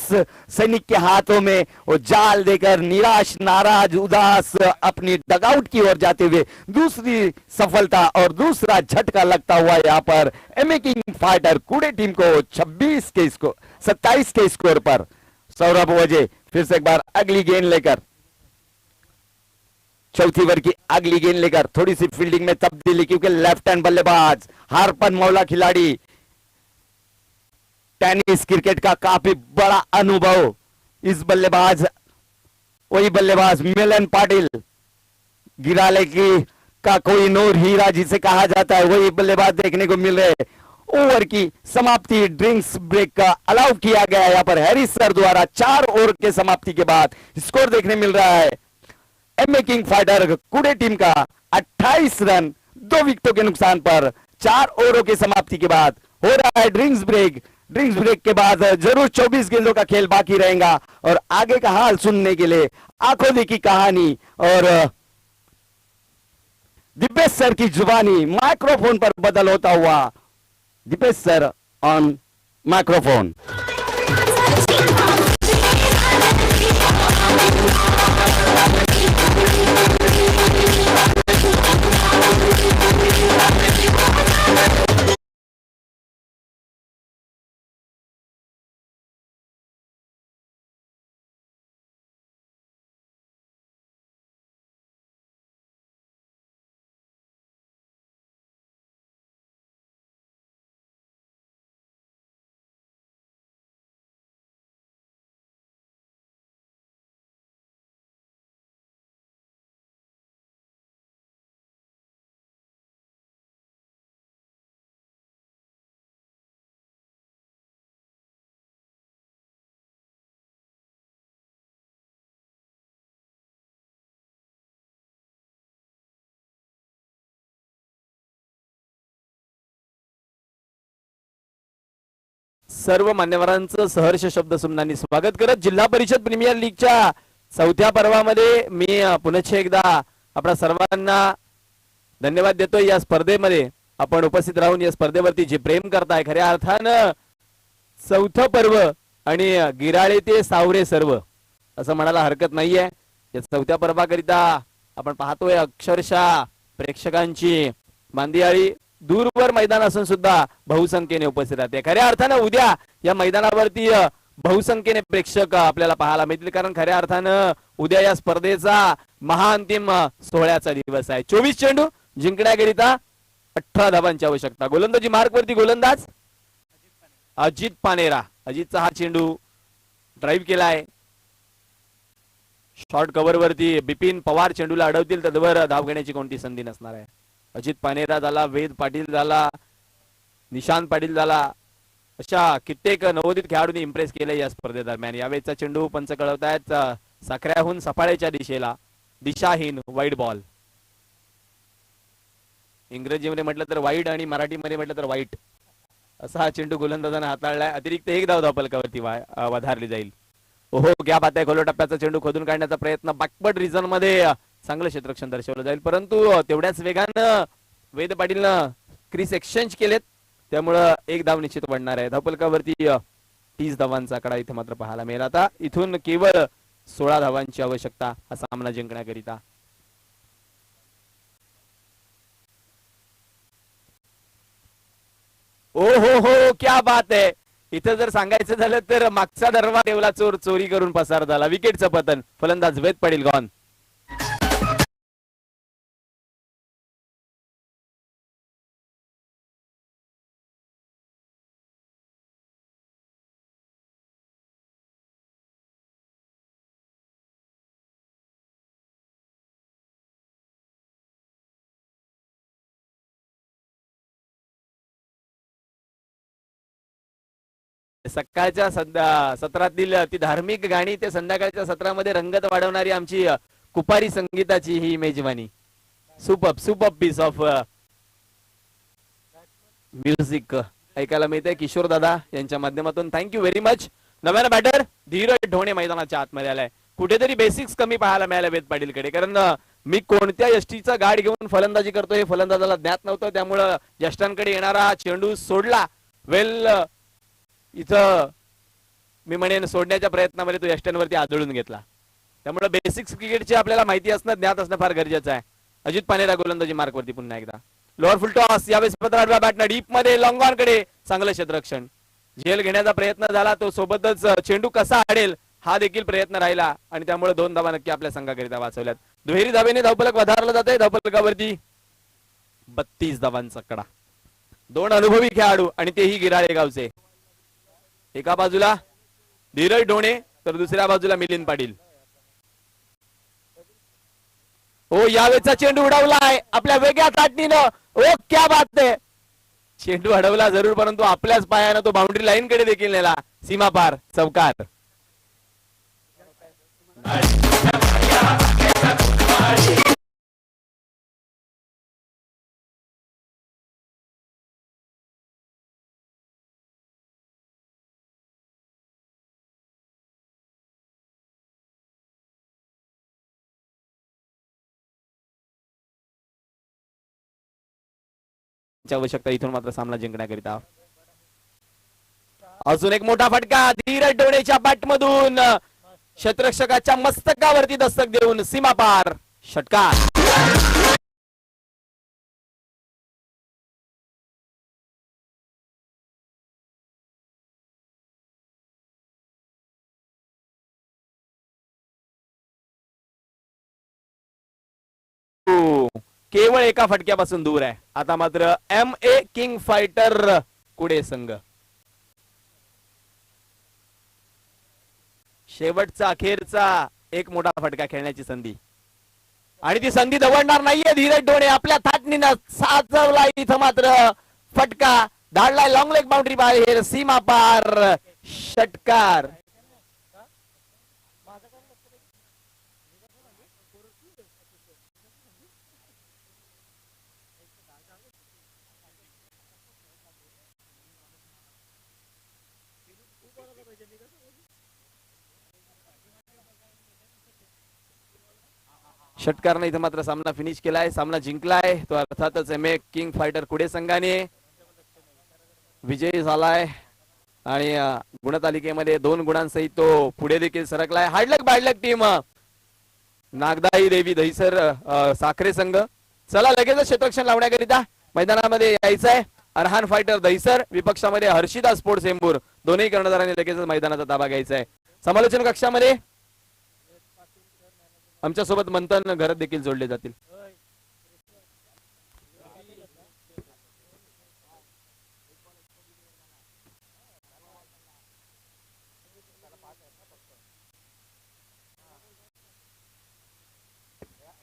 सैनिक के हाथों में वो जाल देकर निराश नाराज उदास अपनी डगआउट की ओर जाते हुए दूसरी सफलता और दूसरा झटका लगता हुआ यहाँ पर एमए किंग फाइटर कुड़े टीम को 27 के स्कोर पर। सौरभ वजे फिर से एक बार अगली गेंद लेकर, चौथी ओवर की अगली गेंद लेकर थोड़ी सी फील्डिंग में तब्दीली, क्योंकि लेफ्ट हैंड बल्लेबाज हारपन मौला खिलाड़ी, टेनिस क्रिकेट का काफी बड़ा अनुभव इस बल्लेबाज, वही बल्लेबाज मिलन पाटिल, गिराले की का कोई नूर हीरा जिसे कहा जाता है, वही बल्लेबाज देखने को मिल रहे। ओवर की समाप्ति ड्रिंक्स ब्रेक का अलाउ किया गया है यहाँ पर हैरिस सर द्वारा। 4 ओवर के समाप्ति के बाद स्कोर देखने मिल रहा है एमए किंग फाइटर कुड़े टीम का 28 रन 2 विकेटों के नुकसान पर। 4 ओवरों की समाप्ति के बाद हो रहा है ड्रिंक्स ब्रेक। ड्रिंक्स ब्रेक के बाद जरूर 24 गेंदों का खेल बाकी रहेगा और आगे का हाल सुनने के लिए आंखों देखी कहानी और दीपेश सर की जुबानी माइक्रोफोन पर बदल होता हुआ। Dipesh sir on microphone. सर्व मान्यवरांचं सहर्ष शब्द सुमनांनी स्वागत करत जिल्हा परिषद प्रीमियर लीगच्या 4थ्या पर्वामध्ये मी पुनश्च एकदा आपल्या सर्वांना धन्यवाद देतोय। या स्पर्धेमध्ये आपण उपस्थित राहून या स्पर्धेवरती जे प्रेम करताय, खऱ्या अर्थानं 4थं पर्व आणि गिराळे ते सावरे सर्व असं म्हणायला हरकत नाहीये। या 4थ्या पर्वाकरिता आपण पाहतोय अक्षरशः प्रेक्षकांची मांदियाळी दूरवर मैदान असून सुद्धा बहुसंख्येने उपस्थित राहते। खऱ्या अर्थानं उद्या या मैदानावरती बहुसंख्येने प्रेक्षक आपल्याला पाहायला मिळतील, कारण खऱ्या अर्थानं उद्या या स्पर्धेचा महाअंतिम सोहळ्याचा दिवस आहे। 24 चेंडू जिंकण्याकरिता 18 धावांची आवश्यकता। गोलंदाजी मार्क वरती गोलंदाज अजित पानेरा। अजितचा हा चेंडू ड्राईव्ह केलाय, शॉर्ट कव्हर वरती बिपिन पवार चेंडूला अडवतील, तदवर धाव घेण्याची कोणती संधी नसणार आहे। अजित पानेरा झाला, वेद पाटील झाला, निशांत पाटील झाला, अशा कित्येक नवोदित खेळाडूंनी इम्प्रेस केले या स्पर्धेदरम्यान। यावेळेचा चेंडू पंच कळवतायत साखऱ्याहून सफाळेच्या दिशेला, दिशाहीन वाईड बॉल। इंग्रजीमध्ये म्हटलं तर वाईड आणि मराठीमध्ये म्हटलं तर वाईट असा हा चेंडू गोलंदाजाने हाताळलाय। अतिरिक्त 1 धाव धावपलकावरती वधारली जाईल। ओहो क्या बात आहे। खोलो टप्प्याचा चेंडू खोदून काढण्याचा प्रयत्न, बॅकवर्ड रिझन मध्ये चांगलं क्षेत्ररक्षण दर्शवलं जाईल, परंतु तेवढ्याच वेगानं वेद पाटीलनं क्रीज एक्सचेंज केलेत, त्यामुळं 1 धाव निश्चित पडणार आहे। धावपलकावरती 30 धावांचा आकडा इथे मात्र पाहायला मिळेल। आता इथून केवळ 16 धावांची आवश्यकता हा सामना जिंकण्याकरिता। ओ हो क्या बात आहे। इथं जर सांगायचं झालं तर मागचा दरवा देवला चोर चोरी करून पसार झाला। विकेटचं पतन, फलंदाज वेद पाटील गॉन। सकाळच्या सत्रातील ती धार्मिक गाणी ते संध्याकाळच्या सत्रामध्ये रंगत वाढवणारी आमची कुपारी संगीताची ही मेजवानी। सुपर पीस ऑफ म्युझिक ऐकायला मिळते किशोर दादा यांच्या माध्यमातून। Thank you very much. नव्यानं बॅटर धीरज ढोणे मैदानाच्या आतमध्ये आलाय। कुठेतरी बेसिक्स कमी पाहायला मिळाले वेद पाटीलकडे, कारण मी कोणत्या यष्टीचा गाड घेऊन फलंदाजी करतोय हे फलंदाजाला ज्ञात नव्हतं, त्यामुळं यष्टांकडे येणारा चेंडू सोडला। वेल इथं मी म्हणेन सोडण्याच्या प्रयत्नामध्ये तो यष्ट्यांवरती आदळून घेतला. त्यामुळे बेसिक्स क्रिकेटची आपल्याला माहिती असणं, ज्ञात असणं फार गरजेचं आहे. अजित पानेरा गोलंदाजी मार्कवरती पुन्हा एकदा. लोअर फुल टॉस, यावेळेस पत्राडवा बॅटनं डीप मध्ये लॉंग ऑन कडे चांगलं क्षेत्ररक्षण. झेल घेण्याचा प्रयत्न झाला, तो सोबतच चेंडू कसा आडेल हा देखील प्रयत्न राहिला आणि त्यामुळे 2 धावा नक्की आपल्या संघाकरिता वाचवल्यात. दुहेरी धावेने धावफलक वधारलं जाते. धावफलकावरती 32 धावांचा कडा. 2 अनुभवी खेळाडू आणि तेही गिराळे गावचे. एका बाजूला धीरज ढोणे तर दुसऱ्या बाजूला मिलिंद पाटील. हो, यावेळेचा चेंडू उडवलाय आपल्या वेगळ्या ताटणीनं. ओ क्या बात आहे. चेंडू अडवला जरूर, परंतु आपल्याच पायानं तो बाउंड्री लाईन कडे देखील नेला. सीमा पार, चौकार. आवश्यकता इथून मात्र सामना जिंकण्याकरिता. अजून एक मोठा फटका धीरज ढोणेच्या बॅटमधून क्षेत्ररक्षकाच्या मस्तकावरती दस्तक देऊन सीमा पार, षटकार. केवळ एका फटक्यापासून दूर आहे. आता मात्र MA किंग फायटर कुडे संघ. शेवटचा अखेरचा एक मोठा फटका खेळण्याची संधी आणि ती संधी दवडणार नाहीये. धीरज ढोणे आपल्या थाटणीनं साचवला इथं मात्र फटका. धाडलाय लॉंग लेग बाउंड्री बाहेर, सीमा पार, षटकार. षटकारने इथं मात्र सामना फिनिश केलाय, सामना जिंकलाय. तो अर्थातच MA किंग फायटर कुडे संघाने विजयी झालाय आणि गुणतालिकेमध्ये 2 गुणांसहित तो पुढे देखील सरकलाय. हाडलक बाडलक टीम नागदाई देवी दहिसर साखरे संघ. चला लगेच क्षेत्ररक्षण लावण्याकरिता मैदानामध्ये यायचंय. अरहान फायटर दहिसर विपक्षामध्ये हर्षिदा स्पोर्ट्स एम्बूर. दोन्ही कर्णधारांनी लगेचच मैदानाचा ताबा घ्यायचा आहे. समालोचन कक्षामध्ये आमच्या सोबत मंथन घरत देखील जोडले जातील.